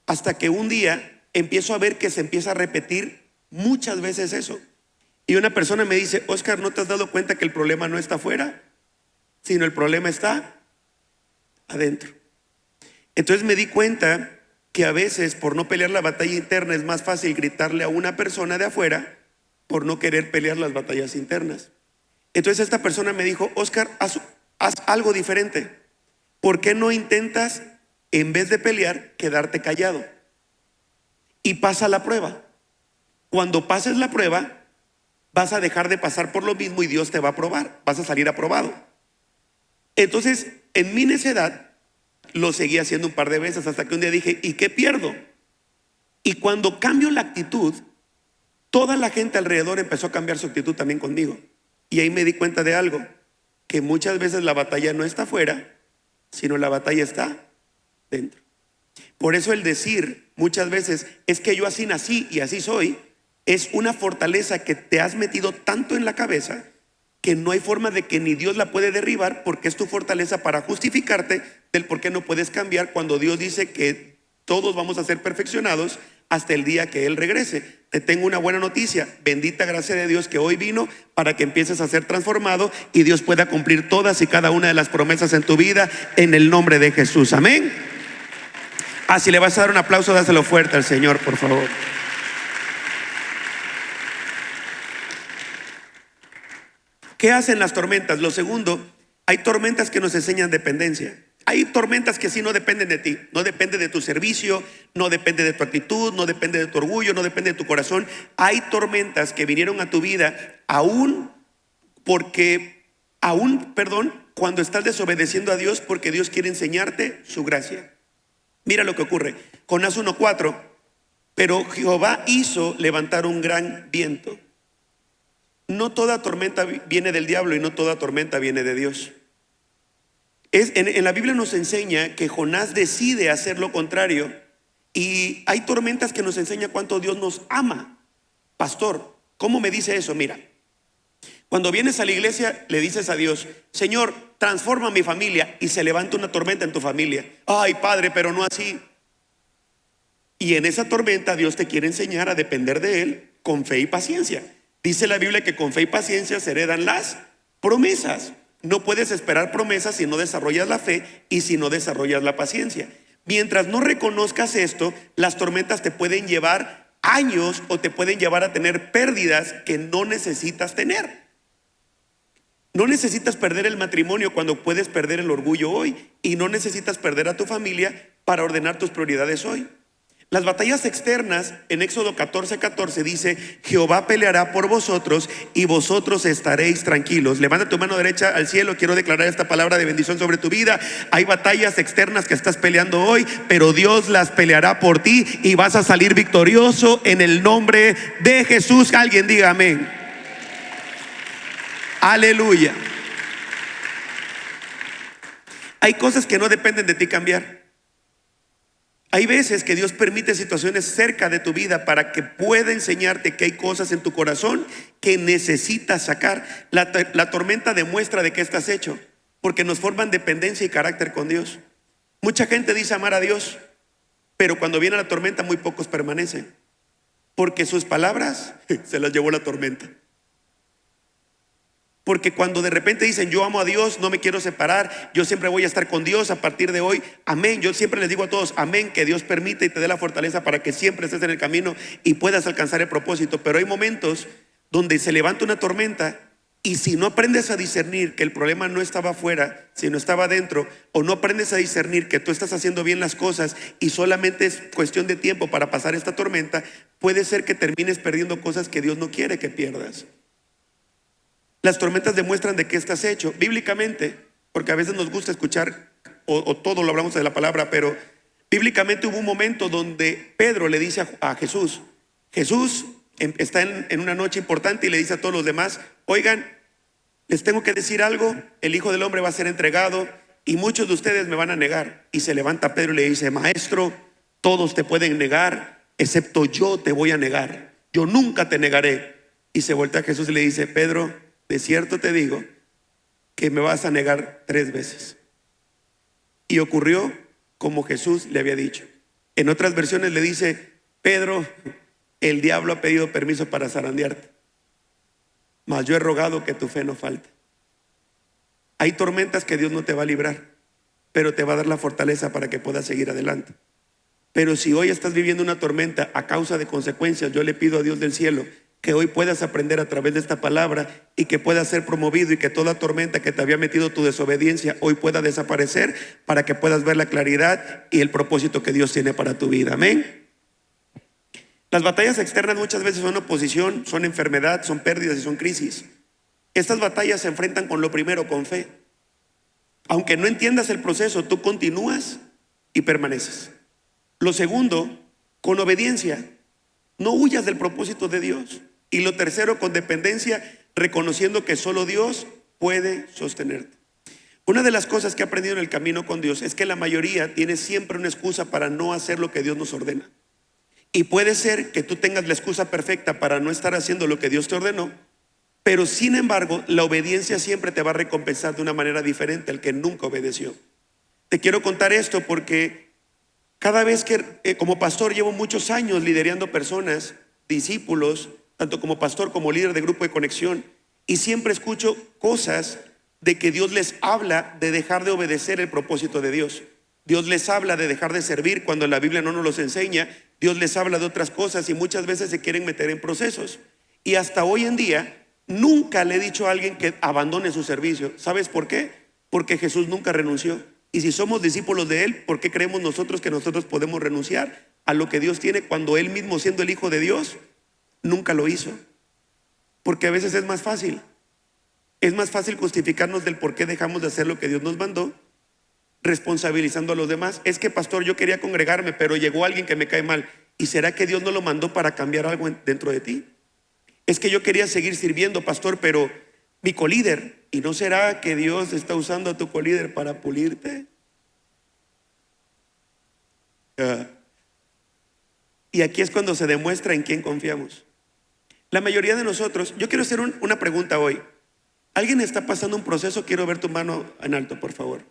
Hasta que un día empiezo a ver que se empieza a repetir muchas veces eso. Y una persona me dice, Oscar, ¿no te has dado cuenta que el problema no está afuera, sino el problema está adentro? Entonces me di cuenta que a veces por no pelear la batalla interna es más fácil gritarle a una persona de afuera por no querer pelear las batallas internas. Entonces esta persona me dijo, Oscar, haz algo diferente. ¿Por qué no intentas, en vez de pelear, quedarte callado? Y pasa la prueba. Cuando pases la prueba, vas a dejar de pasar por lo mismo y Dios te va a aprobar. Vas a salir aprobado. Entonces, en mi necedad, lo seguí haciendo un par de veces hasta que un día dije, ¿y qué pierdo? Y cuando cambio la actitud, toda la gente alrededor empezó a cambiar su actitud también conmigo. Y ahí me di cuenta de algo, que muchas veces la batalla no está afuera, sino la batalla está dentro. Por eso el decir muchas veces, es que yo así nací y así soy, es una fortaleza que te has metido tanto en la cabeza que no hay forma de que ni Dios la puede derribar, porque es tu fortaleza para justificarte del por qué no puedes cambiar cuando Dios dice que todos vamos a ser perfeccionados hasta el día que Él regrese. Te tengo una buena noticia, bendita gracia de Dios que hoy vino para que empieces a ser transformado y Dios pueda cumplir todas y cada una de las promesas en tu vida en el nombre de Jesús, amén. Si le vas a dar un aplauso, dáselo fuerte al Señor, por favor. ¿Qué hacen las tormentas? Lo segundo, hay tormentas que nos enseñan dependencia. Hay tormentas que sí no dependen de ti, no depende de tu servicio, no depende de tu actitud, no depende de tu orgullo, no depende de tu corazón. Hay tormentas que vinieron a tu vida cuando estás desobedeciendo a Dios, porque Dios quiere enseñarte su gracia. Mira lo que ocurre. Jonás 1:4, pero Jehová hizo levantar un gran viento. No toda tormenta viene del diablo y no toda tormenta viene de Dios. En la Biblia nos enseña que Jonás decide hacer lo contrario, y hay tormentas que nos enseñan cuánto Dios nos ama. Pastor, ¿cómo me dice eso? Mira, cuando vienes a la iglesia le dices a Dios: Señor, transforma mi familia, y se levanta una tormenta en tu familia. Ay, Padre, pero no así. Y en esa tormenta Dios te quiere enseñar a depender de Él con fe y paciencia. Dice la Biblia que con fe y paciencia se heredan las promesas. No puedes esperar promesas si no desarrollas la fe y si no desarrollas la paciencia. Mientras no reconozcas esto, las tormentas te pueden llevar años o te pueden llevar a tener pérdidas que no necesitas tener. No necesitas perder el matrimonio cuando puedes perder el orgullo hoy, y no necesitas perder a tu familia para ordenar tus prioridades hoy. Las batallas externas, en Éxodo 14:14 dice: Jehová peleará por vosotros y vosotros estaréis tranquilos. Levanta tu mano derecha al cielo. Quiero declarar esta palabra de bendición sobre tu vida. Hay batallas externas que estás peleando hoy, pero Dios las peleará por ti y vas a salir victorioso en el nombre de Jesús. Alguien diga amén. Aleluya. Hay cosas que no dependen de ti cambiar. Hay veces que Dios permite situaciones cerca de tu vida para que pueda enseñarte que hay cosas en tu corazón que necesitas sacar. La tormenta demuestra de qué estás hecho, porque nos forman dependencia y carácter con Dios. Mucha gente dice amar a Dios, pero cuando viene la tormenta muy pocos permanecen, porque sus palabras se las llevó la tormenta. Porque cuando de repente dicen: yo amo a Dios, no me quiero separar, yo siempre voy a estar con Dios a partir de hoy, amén. Yo siempre les digo a todos: amén, que Dios permite y te dé la fortaleza para que siempre estés en el camino y puedas alcanzar el propósito. Pero hay momentos donde se levanta una tormenta, y si no aprendes a discernir que el problema no estaba afuera, sino estaba dentro, o no aprendes a discernir que tú estás haciendo bien las cosas y solamente es cuestión de tiempo para pasar esta tormenta, puede ser que termines perdiendo cosas que Dios no quiere que pierdas. Las tormentas demuestran de qué estás hecho bíblicamente, porque a veces nos gusta escuchar o todo lo hablamos de la palabra, pero bíblicamente hubo un momento donde Pedro le dice a Jesús: Jesús está en una noche importante y le dice a todos los demás: oigan, les tengo que decir algo, el Hijo del Hombre va a ser entregado y muchos de ustedes me van a negar. Y se levanta Pedro y le dice: Maestro, todos te pueden negar, excepto yo te voy a negar, yo nunca te negaré. Y se voltea a Jesús y le dice: Pedro, de cierto te digo que me vas a negar 3 veces. Y ocurrió como Jesús le había dicho. En otras versiones le dice: Pedro, el diablo ha pedido permiso para zarandearte, mas yo he rogado que tu fe no falte. Hay tormentas que Dios no te va a librar, pero te va a dar la fortaleza para que puedas seguir adelante. Pero si hoy estás viviendo una tormenta a causa de consecuencias, yo le pido a Dios del cielo que hoy puedas aprender a través de esta palabra y que puedas ser promovido, y que toda tormenta que te había metido tu desobediencia hoy pueda desaparecer, para que puedas ver la claridad y el propósito que Dios tiene para tu vida. Amén. Las batallas externas muchas veces son oposición, son enfermedad, son pérdidas y son crisis. Estas batallas se enfrentan con lo primero, con fe. Aunque no entiendas el proceso, tú continúas y permaneces. Lo segundo, con obediencia. No huyas del propósito de Dios. Y lo tercero, con dependencia, reconociendo que solo Dios puede sostenerte. Una de las cosas que he aprendido en el camino con Dios es que la mayoría tiene siempre una excusa para no hacer lo que Dios nos ordena. Y puede ser que tú tengas la excusa perfecta para no estar haciendo lo que Dios te ordenó, pero sin embargo la obediencia siempre te va a recompensar de una manera diferente al que nunca obedeció. Te quiero contar esto porque cada vez que como pastor llevo muchos años liderando personas, discípulos, tanto como pastor como líder de grupo de conexión, y siempre escucho cosas de que Dios les habla de dejar de obedecer el propósito de Dios. Dios les habla de dejar de servir cuando la Biblia no nos los enseña. Dios les habla de otras cosas y muchas veces se quieren meter en procesos. Y hasta hoy en día nunca le he dicho a alguien que abandone su servicio. ¿Sabes por qué? Porque Jesús nunca renunció. Y si somos discípulos de Él, ¿por qué creemos nosotros que nosotros podemos renunciar a lo que Dios tiene cuando Él mismo, siendo el Hijo de Dios, nunca lo hizo? Porque a veces es más fácil. Es más fácil justificarnos del por qué dejamos de hacer lo que Dios nos mandó, responsabilizando a los demás. Es que, pastor, yo quería congregarme, pero llegó alguien que me cae mal. ¿Y será que Dios no lo mandó para cambiar algo dentro de ti? Es que yo quería seguir sirviendo, pastor, pero mi colíder. ¿Y no será que Dios está usando a tu colíder para pulirte? Ah. Y aquí es cuando se demuestra en quién confiamos. La mayoría de nosotros, yo quiero hacer una pregunta hoy. ¿Alguien está pasando un proceso? Quiero ver tu mano en alto, por favor.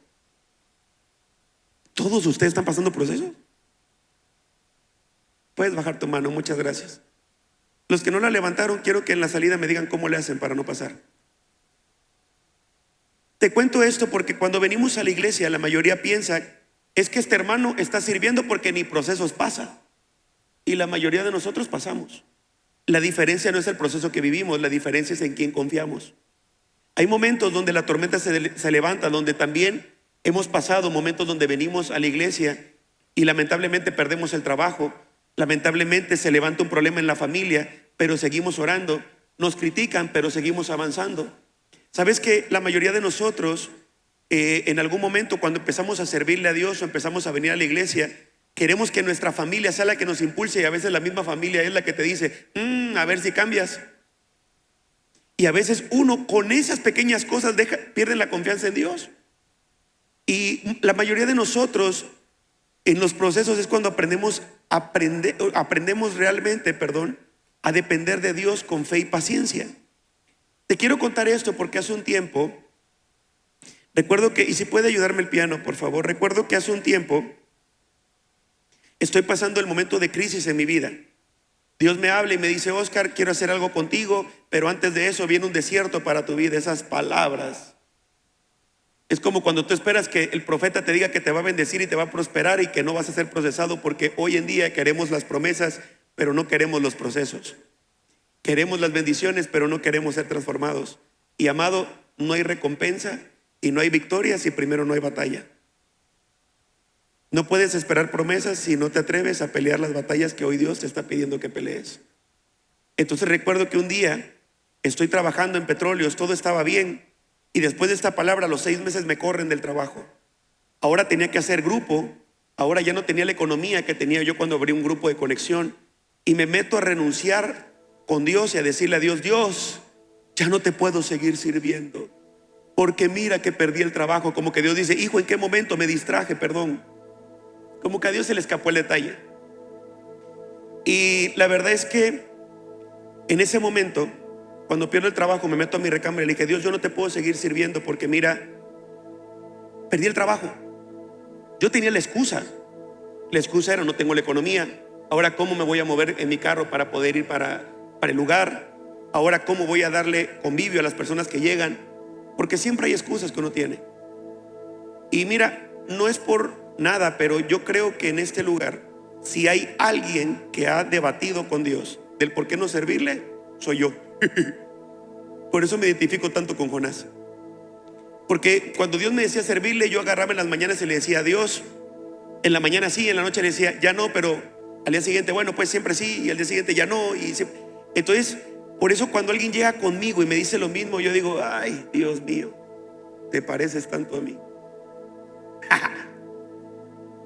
¿Todos ustedes están pasando procesos? Puedes bajar tu mano, muchas gracias. Los que no la levantaron, quiero que en la salida me digan cómo le hacen para no pasar. Te cuento esto porque cuando venimos a la iglesia, la mayoría piensa, es que este hermano está sirviendo porque ni procesos pasa. Y la mayoría de nosotros pasamos. La diferencia no es el proceso que vivimos, la diferencia es en quién confiamos. Hay momentos donde la tormenta se levanta, donde también hemos pasado momentos donde venimos a la iglesia y lamentablemente perdemos el trabajo, lamentablemente se levanta un problema en la familia, pero seguimos orando, nos critican, pero seguimos avanzando. ¿Sabes que la mayoría de nosotros, en algún momento cuando empezamos a servirle a Dios o empezamos a venir a la iglesia, queremos que nuestra familia sea la que nos impulse y a veces la misma familia es la que te dice, a ver si cambias? Y a veces uno con esas pequeñas cosas pierde la confianza en Dios. Y la mayoría de nosotros en los procesos es cuando aprendemos realmente, a depender de Dios con fe y paciencia. Te quiero contar esto porque hace un tiempo, recuerdo que, y si puede ayudarme el piano, por favor, recuerdo que hace un tiempo estoy pasando el momento de crisis en mi vida. Dios me habla y me dice, Oscar, quiero hacer algo contigo, pero antes de eso viene un desierto para tu vida. Esas palabras. Es como cuando tú esperas que el profeta te diga que te va a bendecir y te va a prosperar y que no vas a ser procesado, porque hoy en día queremos las promesas, pero no queremos los procesos. Queremos las bendiciones, pero no queremos ser transformados. Y amado, no hay recompensa y no hay victoria si primero no hay batalla. No puedes esperar promesas si no te atreves a pelear las batallas que hoy Dios te está pidiendo que pelees. Entonces recuerdo que un día estoy trabajando en petróleos, todo estaba bien, y después de esta palabra a los 6 meses me corren del trabajo. Ahora tenía que hacer grupo, ahora ya no tenía la economía que tenía yo cuando abrí un grupo de conexión, y me meto a renunciar con Dios y a decirle a Dios, Dios, ya no te puedo seguir sirviendo, porque mira que perdí el trabajo. Como que Dios dice, hijo, ¿en qué momento me distraje? Perdón. Como que a Dios se le escapó el detalle. Y la verdad es que en ese momento, cuando pierdo el trabajo, me meto a mi recámara y le dije, Dios, yo no te puedo seguir sirviendo porque mira, perdí el trabajo. Yo tenía la excusa. La excusa era, no tengo la economía. Ahora, ¿cómo me voy a mover en mi carro para poder ir para el lugar? Ahora, ¿cómo voy a darle convivio a las personas que llegan? Porque siempre hay excusas que uno tiene. Y mira, no es por nada, pero yo creo que en este lugar, si hay alguien que ha debatido con Dios del por qué no servirle, soy yo. Por eso me identifico tanto con Jonás. Porque cuando Dios me decía servirle, yo agarraba en las mañanas y le decía a Dios, en la mañana sí, en la noche le decía ya no, pero al día siguiente, bueno, pues siempre sí, y al día siguiente ya no. Entonces, por eso cuando alguien llega conmigo y me dice lo mismo, yo digo, ay, Dios mío, te pareces tanto a mí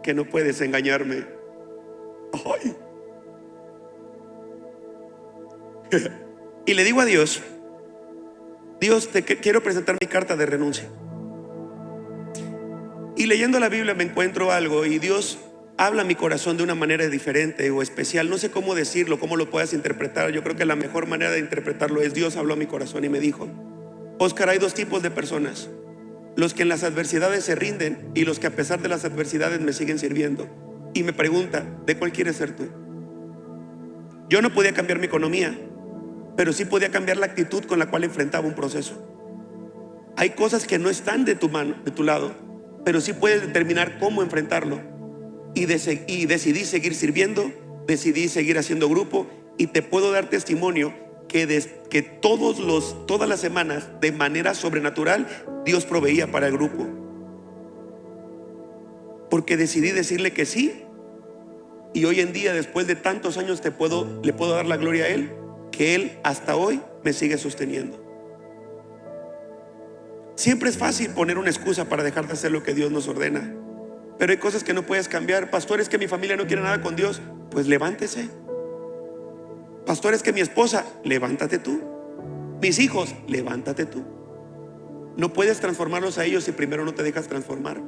que no puedes engañarme. Ay. Y le digo a Dios, Dios, quiero presentar mi carta de renuncia. Y leyendo la Biblia me encuentro algo y Dios habla a mi corazón de una manera diferente o especial. No sé cómo decirlo, cómo lo puedas interpretar. Yo creo que la mejor manera de interpretarlo es: Dios habló a mi corazón y me dijo, Oscar, hay 2 tipos de personas: los que en las adversidades se rinden y los que a pesar de las adversidades me siguen sirviendo. Y me pregunta, ¿de cuál quieres ser tú? Yo no podía cambiar mi economía, pero sí podía cambiar la actitud con la cual enfrentaba un proceso. Hay cosas que no están de tu mano, de tu lado, pero sí puedes determinar cómo enfrentarlo. Y decidí seguir sirviendo, decidí seguir haciendo grupo, y te puedo dar testimonio que todas las semanas, de manera sobrenatural, Dios proveía para el grupo. Porque decidí decirle que sí. Y hoy en día, después de tantos años, le puedo dar la gloria a Él, que Él hasta hoy me sigue sosteniendo. Siempre es fácil poner una excusa para dejar de hacer lo que Dios nos ordena, pero hay cosas que no puedes cambiar. Pastor, es que mi familia no quiere nada con Dios. Pues levántese. Pastor, es que mi esposa, levántate tú. Mis hijos, levántate tú. No puedes transformarlos a ellos si primero no te dejas transformar.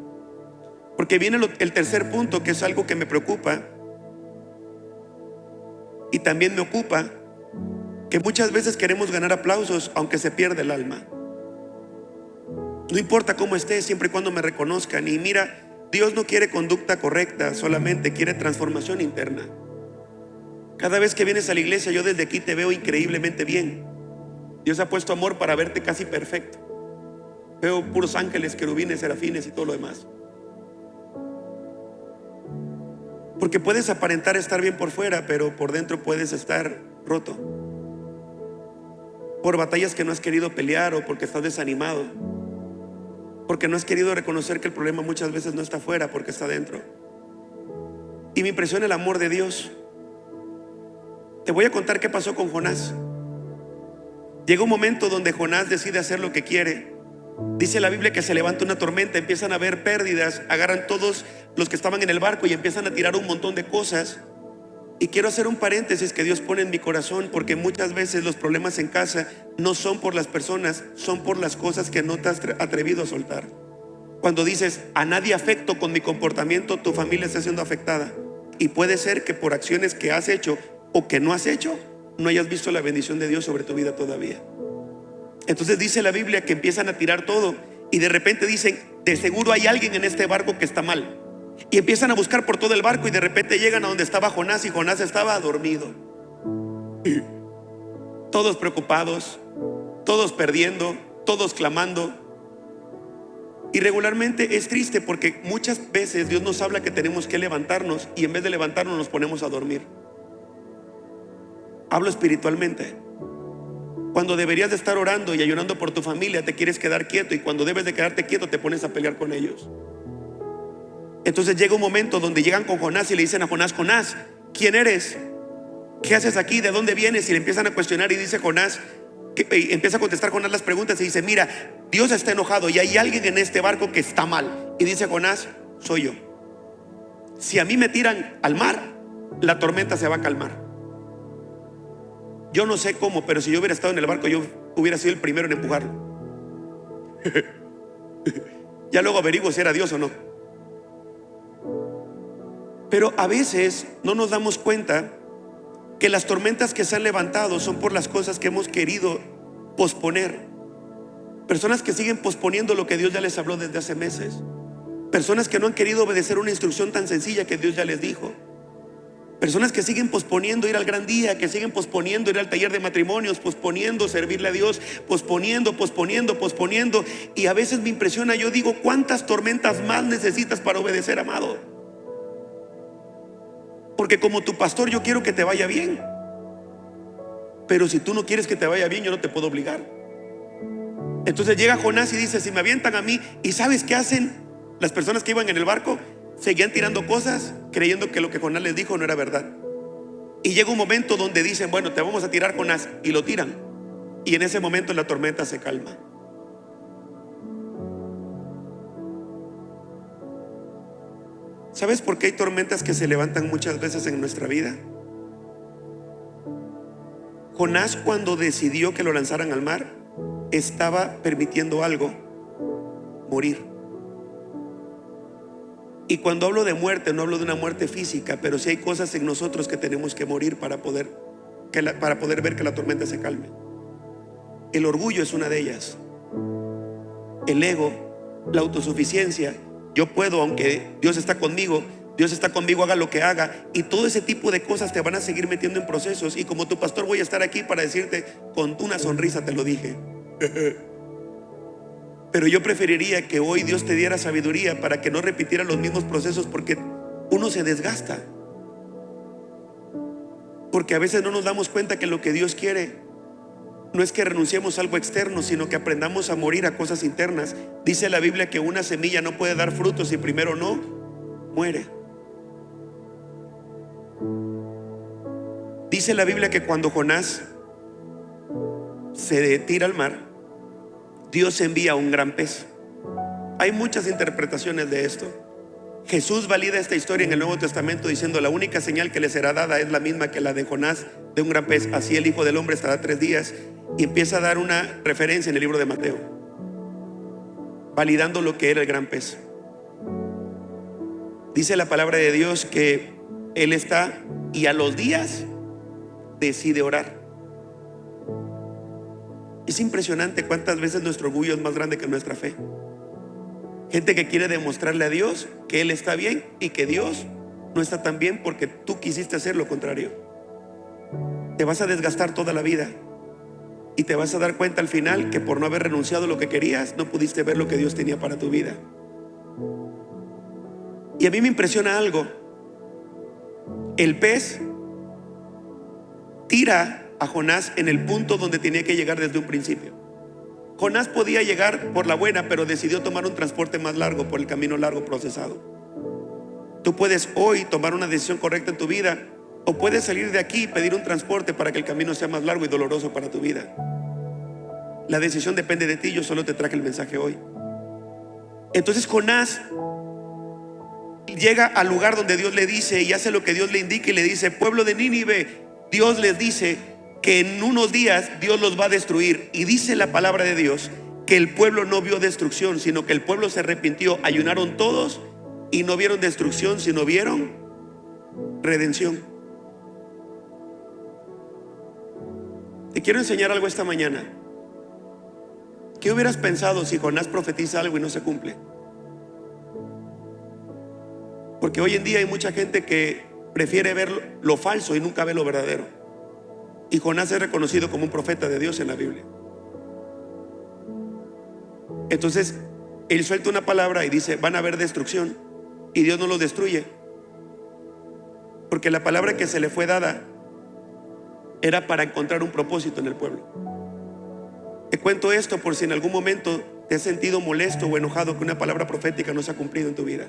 Porque viene el tercer punto, que es algo que me preocupa y también me ocupa, que muchas veces queremos ganar aplausos aunque se pierde el alma. No importa cómo esté, siempre y cuando me reconozcan. Y mira, Dios no quiere conducta correcta, solamente quiere transformación interna. Cada vez que vienes a la iglesia, yo desde aquí te veo increíblemente bien. Dios ha puesto amor para verte casi perfecto. Veo puros ángeles, querubines, serafines y todo lo demás. Porque puedes aparentar estar bien por fuera, pero por dentro puedes estar roto por batallas que no has querido pelear, o porque estás desanimado, porque no has querido reconocer que el problema muchas veces no está afuera, porque está dentro. Y me impresiona el amor de Dios. Te voy a contar qué pasó con Jonás. Llega un momento donde Jonás decide hacer lo que quiere. Dice la Biblia que se levanta una tormenta, empiezan a haber pérdidas, agarran todos los que estaban en el barco y empiezan a tirar un montón de cosas. Y quiero hacer un paréntesis que Dios pone en mi corazón, porque muchas veces los problemas en casa no son por las personas, son por las cosas que no te has atrevido a soltar. Cuando dices, a nadie afecto con mi comportamiento, tu familia está siendo afectada. Y puede ser que por acciones que has hecho o que no has hecho, no hayas visto la bendición de Dios sobre tu vida todavía. Entonces dice la Biblia que empiezan a tirar todo y de repente dicen, de seguro hay alguien en este barco que está mal. Y empiezan a buscar por todo el barco y de repente llegan a donde estaba Jonás, y Jonás estaba dormido. Todos preocupados, todos perdiendo, todos clamando. Y regularmente es triste, porque muchas veces Dios nos habla que tenemos que levantarnos, y en vez de levantarnos nos ponemos a dormir. Hablo espiritualmente. Cuando deberías de estar orando y ayunando por tu familia, te quieres quedar quieto, y cuando debes de quedarte quieto te pones a pelear con ellos. Entonces llega un momento donde llegan con Jonás y le dicen a Jonás, Jonás, ¿quién eres? ¿Qué haces aquí? ¿De dónde vienes? Y le empiezan a cuestionar, y dice Jonás, empieza a contestar Jonás las preguntas y dice, mira, Dios está enojado y hay alguien en este barco que está mal. Y dice Jonás, soy yo. Si a mí me tiran al mar, la tormenta se va a calmar. Yo no sé cómo, pero si yo hubiera estado en el barco, yo hubiera sido el primero en empujarlo. Ya luego averiguo si era Dios o no. Pero a veces no nos damos cuenta que las tormentas que se han levantado son por las cosas que hemos querido posponer. Personas que siguen posponiendo lo que Dios ya les habló desde hace meses. Personas que no han querido obedecer una instrucción tan sencilla que Dios ya les dijo. Personas que siguen posponiendo ir al gran día, que siguen posponiendo ir al taller de matrimonios, posponiendo servirle a Dios, posponiendo. Y a veces me impresiona, yo digo, ¿cuántas tormentas más necesitas para obedecer, amado? Porque como tu pastor yo quiero que te vaya bien, pero si tú no quieres que te vaya bien, yo no te puedo obligar. Entonces llega Jonás y dice, si me avientan a mí, ¿y sabes qué hacen las personas que iban en el barco? Seguían tirando cosas, creyendo que lo que Jonás les dijo no era verdad. Y llega un momento donde dicen, bueno, te vamos a tirar, Jonás, y lo tiran. Y en ese momento la tormenta se calma. ¿Sabes por qué hay tormentas que se levantan muchas veces en nuestra vida? Jonás, cuando decidió que lo lanzaran al mar, estaba permitiendo algo: morir. Y cuando hablo de muerte, no hablo de una muerte física, pero sí hay cosas en nosotros que tenemos que morir para poder ver que la tormenta se calme. El orgullo es una de ellas. El ego, la autosuficiencia. Yo puedo, aunque Dios está conmigo, haga lo que haga. Y todo ese tipo de cosas te van a seguir metiendo en procesos. Y como tu pastor voy a estar aquí para decirte, con una sonrisa te lo dije. Pero yo preferiría que hoy Dios te diera sabiduría para que no repitiera los mismos procesos, porque uno se desgasta. Porque a veces no nos damos cuenta que lo que Dios quiere no es que renunciemos a algo externo, sino que aprendamos a morir a cosas internas. Dice la Biblia que una semilla no puede dar frutos si primero no muere. Dice la Biblia que cuando Jonás se tira al mar, Dios envía un gran pez. Hay muchas interpretaciones de esto. Jesús valida esta historia en el Nuevo Testamento diciendo, la única señal que le será dada es la misma que la de Jonás, de un gran pez. Así el Hijo del Hombre estará 3 días. Y empieza a dar una referencia en el libro de Mateo. validando lo que era el gran pez. Dice la palabra de Dios que Él está y a los días decide orar. Es impresionante cuántas veces nuestro orgullo es más grande que nuestra fe. Gente que quiere demostrarle a Dios que Él está bien y que Dios no está tan bien porque tú quisiste hacer lo contrario. Te vas a desgastar toda la vida y te vas a dar cuenta al final que por no haber renunciado a lo que querías, no pudiste ver lo que Dios tenía para tu vida. Y a mí me impresiona algo. El pez tira a Jonás en el punto donde tenía que llegar desde un principio. Jonás podía llegar por la buena, pero decidió tomar un transporte más largo, por el camino largo procesado. Tú puedes hoy tomar una decisión correcta en tu vida, o puedes salir de aquí y pedir un transporte para que el camino sea más largo y doloroso para tu vida. La decisión depende de ti. Yo solo te traje el mensaje hoy. Entonces Jonás llega al lugar donde Dios le dice y hace lo que Dios le indica y le dice: pueblo de Nínive, Dios les dice que en unos días Dios los va a destruir. Y dice la palabra de Dios que el pueblo no vio destrucción, sino que el pueblo se arrepintió. Ayunaron todos y no vieron destrucción, sino vieron redención. Te quiero enseñar algo esta mañana. ¿Qué hubieras pensado si Jonás profetiza algo y no se cumple? Porque hoy en día hay mucha gente que prefiere ver lo falso y nunca ve lo verdadero. Y Jonás es reconocido como un profeta de Dios en la Biblia. Entonces él suelta una palabra y dice: van a haber destrucción. Y Dios no lo destruye, porque la palabra que se le fue dada era para encontrar un propósito en el pueblo. Te cuento esto por si en algún momento te has sentido molesto o enojado que una palabra profética no se ha cumplido en tu vida.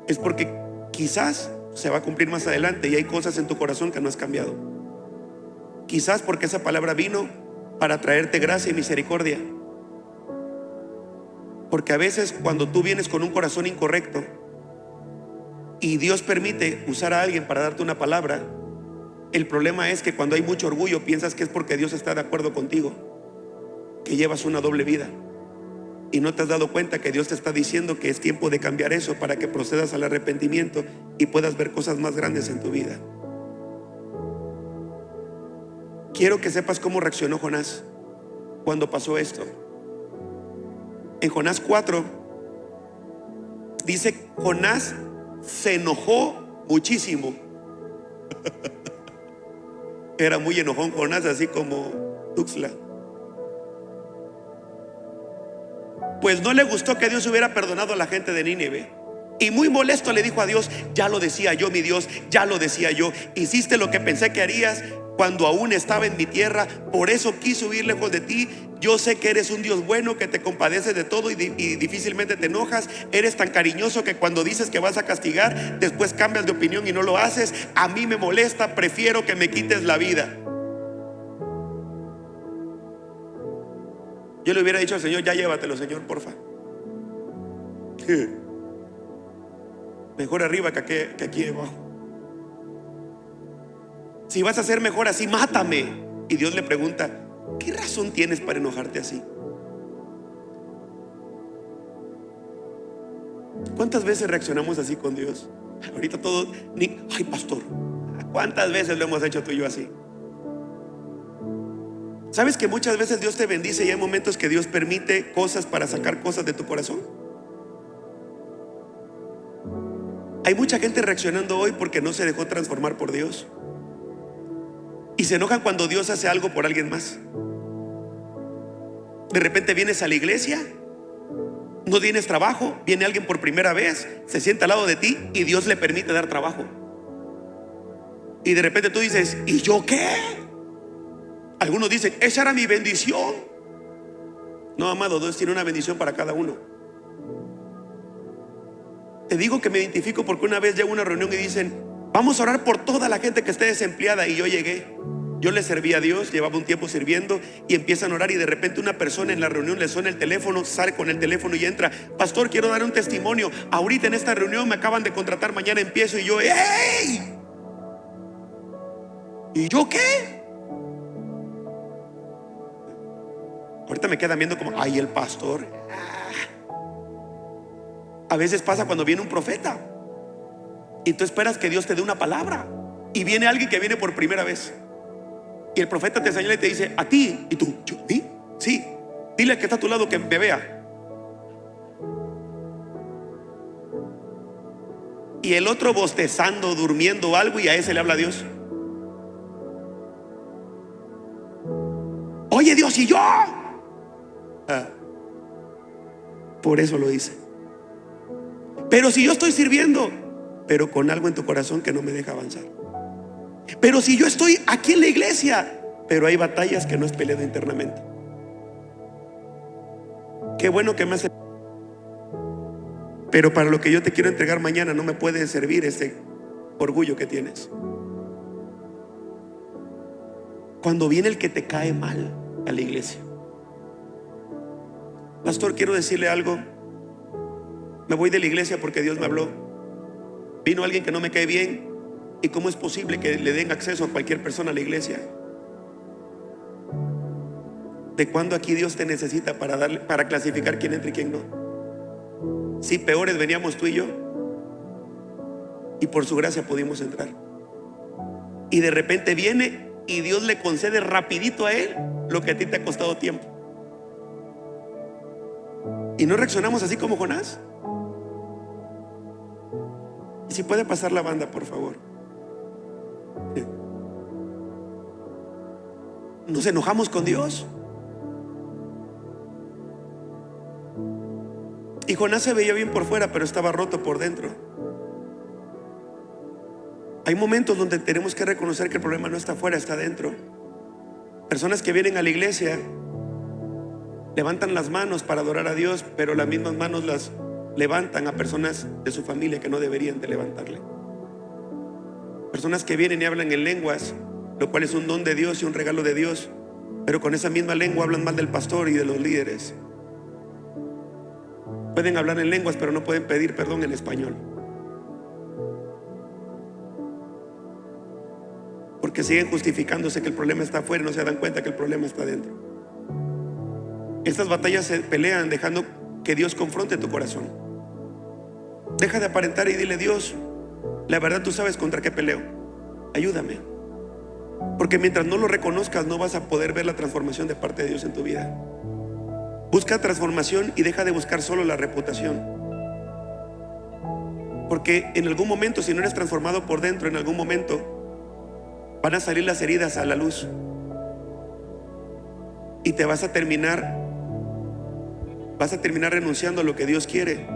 Es porque quizás se va a cumplir más adelante y hay cosas en tu corazón que no has cambiado. Quizás porque esa palabra vino para traerte gracia y misericordia. Porque a veces cuando tú vienes con un corazón incorrecto y Dios permite usar a alguien para darte una palabra, el problema es que cuando hay mucho orgullo piensas que es porque Dios está de acuerdo contigo, que llevas una doble vida, y no te has dado cuenta que Dios te está diciendo que es tiempo de cambiar eso para que procedas al arrepentimiento y puedas ver cosas más grandes en tu vida. Quiero que sepas cómo reaccionó Jonás cuando pasó esto. En Jonás 4 dice: Jonás se enojó muchísimo. Era muy enojón Jonás, así como Tuxtla. Pues no le gustó que Dios hubiera perdonado a la gente de Nínive. Y muy molesto le dijo a Dios: ya lo decía yo, mi Dios, ya lo decía yo. Hiciste lo que pensé que harías cuando aún estaba en mi tierra. Por eso quise huir lejos de ti. Yo sé que eres un Dios bueno, que te compadeces de todo y difícilmente te enojas. Eres tan cariñoso que cuando dices que vas a castigar, después cambias de opinión y no lo haces. A mí me molesta, prefiero que me quites la vida. Yo le hubiera dicho al Señor: ya llévatelo, Señor, porfa. Mejor arriba que aquí abajo. Si vas a ser mejor así, mátame. Y Dios le pregunta: ¿qué razón tienes para enojarte así? ¿Cuántas veces reaccionamos así con Dios? Ahorita todos, ay, pastor, ¿cuántas veces lo hemos hecho tú y yo así? ¿Sabes que muchas veces Dios te bendice y hay momentos que Dios permite cosas para sacar cosas de tu corazón? Hay mucha gente reaccionando hoy porque no se dejó transformar por Dios. Y se enojan cuando Dios hace algo por alguien más. De repente vienes a la iglesia, no tienes trabajo, viene alguien por primera vez, se sienta al lado de ti y Dios le permite dar trabajo. Y de repente tú dices: ¿y yo qué? Algunos dicen: esa era mi bendición. No, amado, Dios tiene una bendición para cada uno. Te digo que me identifico porque una vez llego a una reunión y dicen: vamos a orar por toda la gente que esté desempleada. Y yo llegué, yo le serví a Dios, llevaba un tiempo sirviendo, y empiezan a orar y de repente una persona en la reunión le suena el teléfono, sale con el teléfono y entra: pastor, quiero dar un testimonio, ahorita en esta reunión me acaban de contratar, mañana empiezo. Y yo: ¡ey! ¿Y yo qué? Ahorita me quedan viendo como: ay, el pastor. A veces pasa cuando viene un profeta y tú esperas que Dios te dé una palabra, y viene alguien que viene por primera vez y el profeta te señala y te dice: a ti. Y tú: ¿yo? ¿Mí? Sí, dile al que está a tu lado que me vea. Y el otro bostezando, durmiendo o algo, y a ese le habla Dios: oye Dios, y yo. Por eso lo hice. Pero si yo estoy sirviendo, pero con algo en tu corazón que no me deja avanzar. Pero si yo estoy aquí en la iglesia, pero hay batallas que no has peleado internamente. Qué bueno que me hace. Pero para lo que yo te quiero entregar mañana no me puede servir ese orgullo que tienes. Cuando viene el que te cae mal a la iglesia: pastor, quiero decirle algo, me voy de la iglesia porque Dios me habló. Vino alguien que no me cae bien, ¿y cómo es posible que le den acceso a cualquier persona a la iglesia? ¿De cuándo aquí Dios te necesita para clasificar quién entra y quién no? Si peores veníamos tú y yo, y por su gracia pudimos entrar. Y de repente viene y Dios le concede rapidito a él lo que a ti te ha costado tiempo. Y no reaccionamos así como Jonás. Y si puede pasar la banda, por favor. Nos enojamos con Dios. Y Jonás se veía bien por fuera, pero estaba roto por dentro. Hay momentos donde tenemos que reconocer que el problema no está afuera, está dentro. Personas que vienen a la iglesia levantan las manos para adorar a Dios, pero las mismas manos las levantan a personas de su familia que no deberían de levantarle. Personas que vienen y hablan en lenguas, lo cual es un don de Dios y un regalo de Dios, pero con esa misma lengua hablan mal del pastor y de los líderes. Pueden hablar en lenguas, pero no pueden pedir perdón en español, porque siguen justificándose que el problema está afuera y no se dan cuenta que el problema está dentro. Estas batallas se pelean dejando que Dios confronte tu corazón. Deja de aparentar y dile: Dios, la verdad tú sabes contra qué peleo, ayúdame. Porque mientras no lo reconozcas, no vas a poder ver la transformación de parte de Dios en tu vida. Busca transformación y deja de buscar solo la reputación. Porque en algún momento, si no eres transformado por dentro, en algún momento van a salir las heridas a la luz y te vas a terminar renunciando a lo que Dios quiere,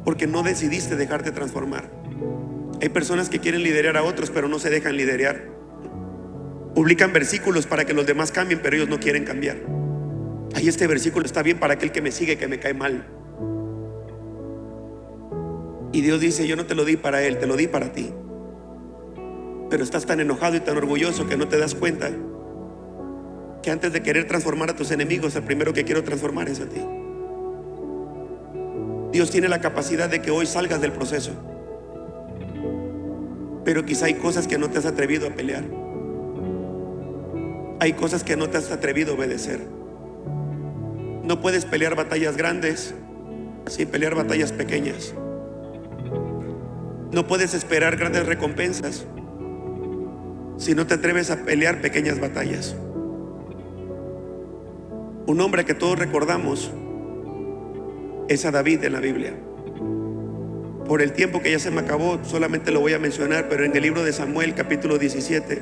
porque no decidiste dejarte transformar. Hay personas que quieren liderar a otros, pero no se dejan liderar. Publican versículos para que los demás cambien, pero ellos no quieren cambiar. Ay, este versículo está bien para aquel que me sigue, que me cae mal. Y Dios dice: yo no te lo di para él, te lo di para ti. Pero estás tan enojado y tan orgulloso que no te das cuenta que antes de querer transformar a tus enemigos, el primero que quiero transformar es a ti. Dios tiene la capacidad de que hoy salgas del proceso, pero quizá hay cosas que no te has atrevido a pelear. Hay cosas que no te has atrevido a obedecer. No puedes pelear batallas grandes sin pelear batallas pequeñas. No puedes esperar grandes recompensas si no te atreves a pelear pequeñas batallas. Un hombre que todos recordamos es a David en la Biblia. Por el tiempo que ya se me acabó, solamente lo voy a mencionar, pero en el libro de Samuel, capítulo 17,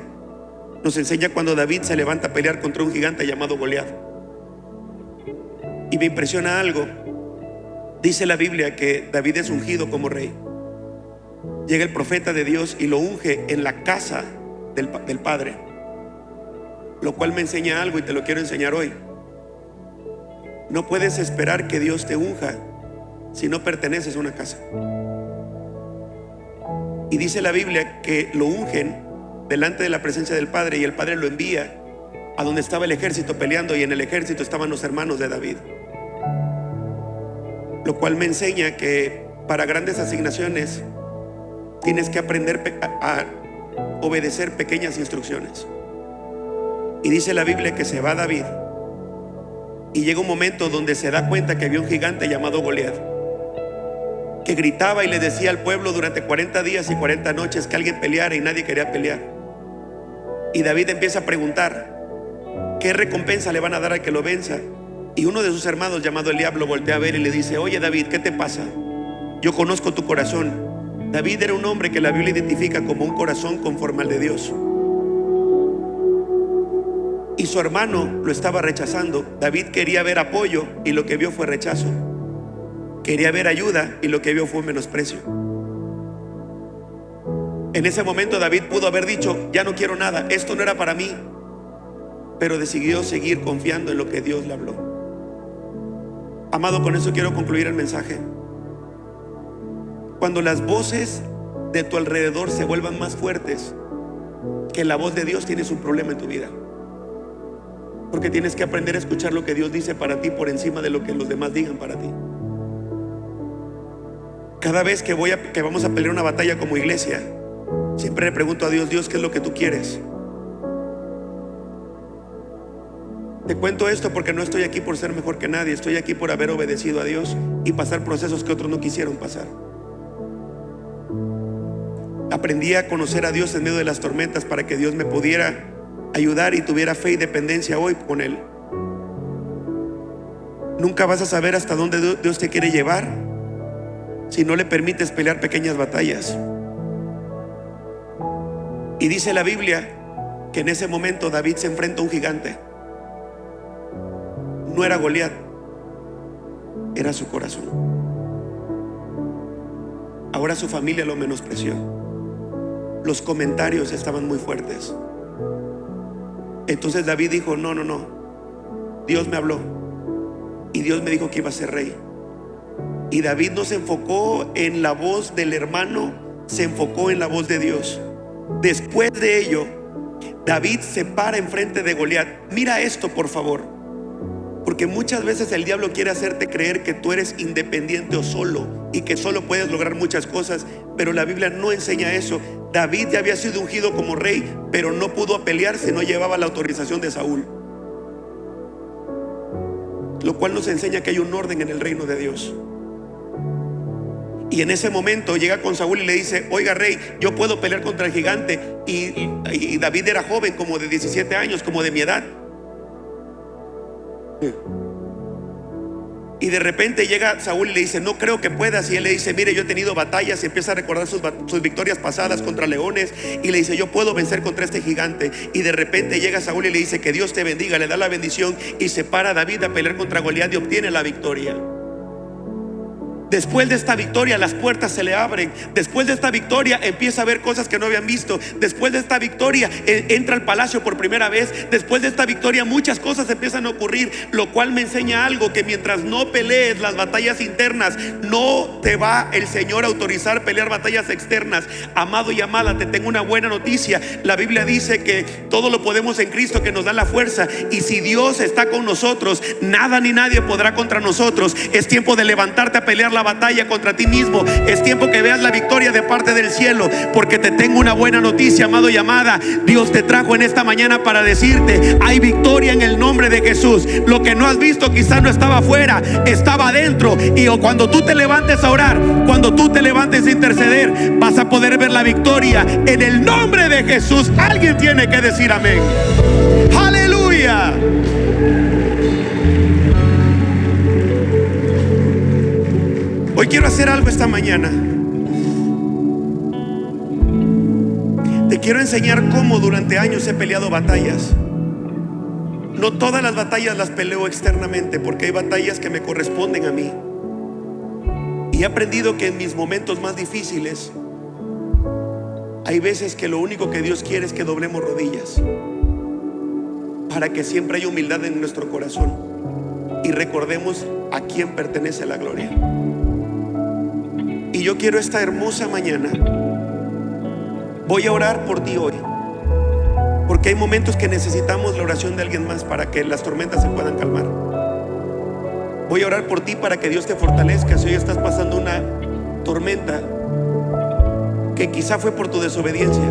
nos enseña cuando David se levanta a pelear contra un gigante llamado Goliat. Y me impresiona algo. Dice la Biblia que David es ungido como rey. Llega el profeta de Dios y lo unge en la casa del Padre, lo cual me enseña algo y te lo quiero enseñar hoy. No puedes esperar que Dios te unja si no perteneces a una casa. Y dice la Biblia que lo ungen delante de la presencia del Padre, y el Padre lo envía a donde estaba el ejército peleando, y en el ejército estaban los hermanos de David. Lo cual me enseña que para grandes asignaciones tienes que aprender a obedecer pequeñas instrucciones. Y dice la Biblia que se va David y llega un momento donde se da cuenta que había un gigante llamado Goliat. que gritaba y le decía al pueblo durante 40 días y 40 noches que alguien peleara y nadie quería pelear. Y David empieza a preguntar qué recompensa le van a dar al que lo venza. Y uno de sus hermanos, llamado Eliab, lo voltea a ver y le dice: oye David, ¿qué te pasa? Yo conozco tu corazón. David era un hombre que la Biblia identifica como un corazón conforme al de Dios. Y su hermano lo estaba rechazando. David quería ver apoyo y lo que vio fue rechazo. Quería ver ayuda y lo que vio fue un menosprecio. En ese momento David pudo haber dicho: ya no quiero nada, esto no era para mí. Pero decidió seguir confiando en lo que Dios le habló. Amado, con eso quiero concluir el mensaje. Cuando las voces de tu alrededor se vuelvan más fuertes que la voz de Dios, tienes un problema en tu vida. Porque tienes que aprender a escuchar lo que Dios dice para ti por encima de lo que los demás digan para ti. Cada vez que vamos a pelear una batalla como iglesia, siempre le pregunto a Dios: Dios, ¿qué es lo que tú quieres? Te cuento esto porque no estoy aquí por ser mejor que nadie. Estoy aquí por haber obedecido a Dios y pasar procesos que otros no quisieron pasar. Aprendí a conocer a Dios en medio de las tormentas para que Dios me pudiera ayudar y tuviera fe y dependencia hoy con Él. Nunca vas a saber hasta dónde Dios te quiere llevar si no le permites pelear pequeñas batallas. Y dice la Biblia que en ese momento David se enfrenta a un gigante. No era Goliat, era su corazón. Ahora su familia lo menospreció. Los comentarios estaban muy fuertes. Entonces David dijo: no, Dios me habló y Dios me dijo que iba a ser rey. Y David no se enfocó en la voz del hermano, se enfocó en la voz de Dios. Después de ello, David se para enfrente de Goliat. Mira esto, por favor, porque muchas veces el diablo quiere hacerte creer que tú eres independiente o solo y que solo puedes lograr muchas cosas, pero la Biblia no enseña eso. David ya había sido ungido como rey, pero no pudo pelear si no llevaba la autorización de Saúl, lo cual nos enseña que hay un orden en el reino de Dios. Y en ese momento llega con Saúl y le dice: oiga rey, yo puedo pelear contra el gigante. Y David era joven, como de 17 años, como de mi edad. Y de repente llega Saúl y le dice: no creo que puedas. Y él le dice: mire, yo he tenido batallas. Y empieza a recordar sus victorias pasadas contra leones. Y le dice: yo puedo vencer contra este gigante. Y de repente llega Saúl y le dice: que Dios te bendiga. Le da la bendición y se para David a pelear contra Goliat y obtiene la victoria. Después de esta victoria las puertas se le abren. Después de esta victoria empieza a ver cosas que no habían visto. Después de esta victoria entra al palacio por primera vez. Después de esta victoria muchas cosas empiezan a ocurrir, lo cual me enseña algo: que mientras no pelees las batallas internas, no te va el Señor a autorizar pelear batallas externas. Amado y amada, te tengo una buena noticia. La Biblia dice que todo lo podemos en Cristo que nos da la fuerza. Y si Dios está con nosotros, nada ni nadie podrá contra nosotros. Es tiempo de levantarte a pelear la batalla contra ti mismo. Es tiempo que veas la victoria de parte del cielo, porque te tengo una buena noticia, amado y amada. Dios te trajo en esta mañana para decirte: hay victoria en el nombre de Jesús. Lo que no has visto quizás no estaba afuera, estaba adentro. Y cuando tú te levantes a orar, cuando tú te levantes a interceder, vas a poder ver la victoria en el nombre de Jesús. Alguien tiene que decir amén. Aleluya. Hoy quiero hacer algo esta mañana. Te quiero enseñar cómo durante años he peleado batallas. No todas las batallas las peleo externamente, porque hay batallas que me corresponden a mí. Y he aprendido que en mis momentos más difíciles hay veces que lo único que Dios quiere es que doblemos rodillas, para que siempre haya humildad en nuestro corazón y recordemos a quién pertenece la gloria. Y yo quiero esta hermosa mañana, voy a orar por ti hoy, porque hay momentos que necesitamos la oración de alguien más para que las tormentas se puedan calmar. Voy a orar por ti para que Dios te fortalezca. Si hoy estás pasando una tormenta que quizá fue por tu desobediencia,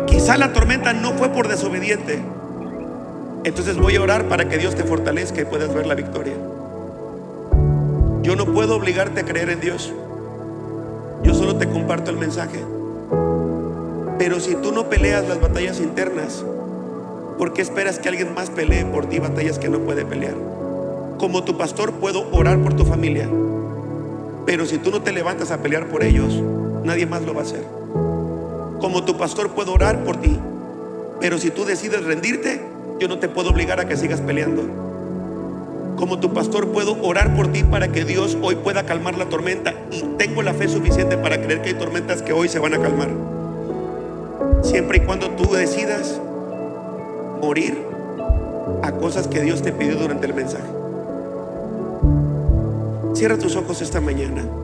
quizá la tormenta no fue por desobediente, entonces voy a orar para que Dios te fortalezca y puedas ver la victoria. Yo no puedo obligarte a creer en Dios. Yo solo te comparto el mensaje. Pero si tú no peleas las batallas internas, ¿por qué esperas que alguien más pelee por ti batallas que no puede pelear? Como tu pastor puedo orar por tu familia, pero si tú no te levantas a pelear por ellos, nadie más lo va a hacer. Como tu pastor puedo orar por ti, pero si tú decides rendirte, yo no te puedo obligar a que sigas peleando. Como tu pastor puedo orar por ti para que Dios hoy pueda calmar la tormenta, y tengo la fe suficiente para creer que hay tormentas que hoy se van a calmar, siempre y cuando tú decidas morir a cosas que Dios te pidió durante el mensaje. Cierra tus ojos esta mañana.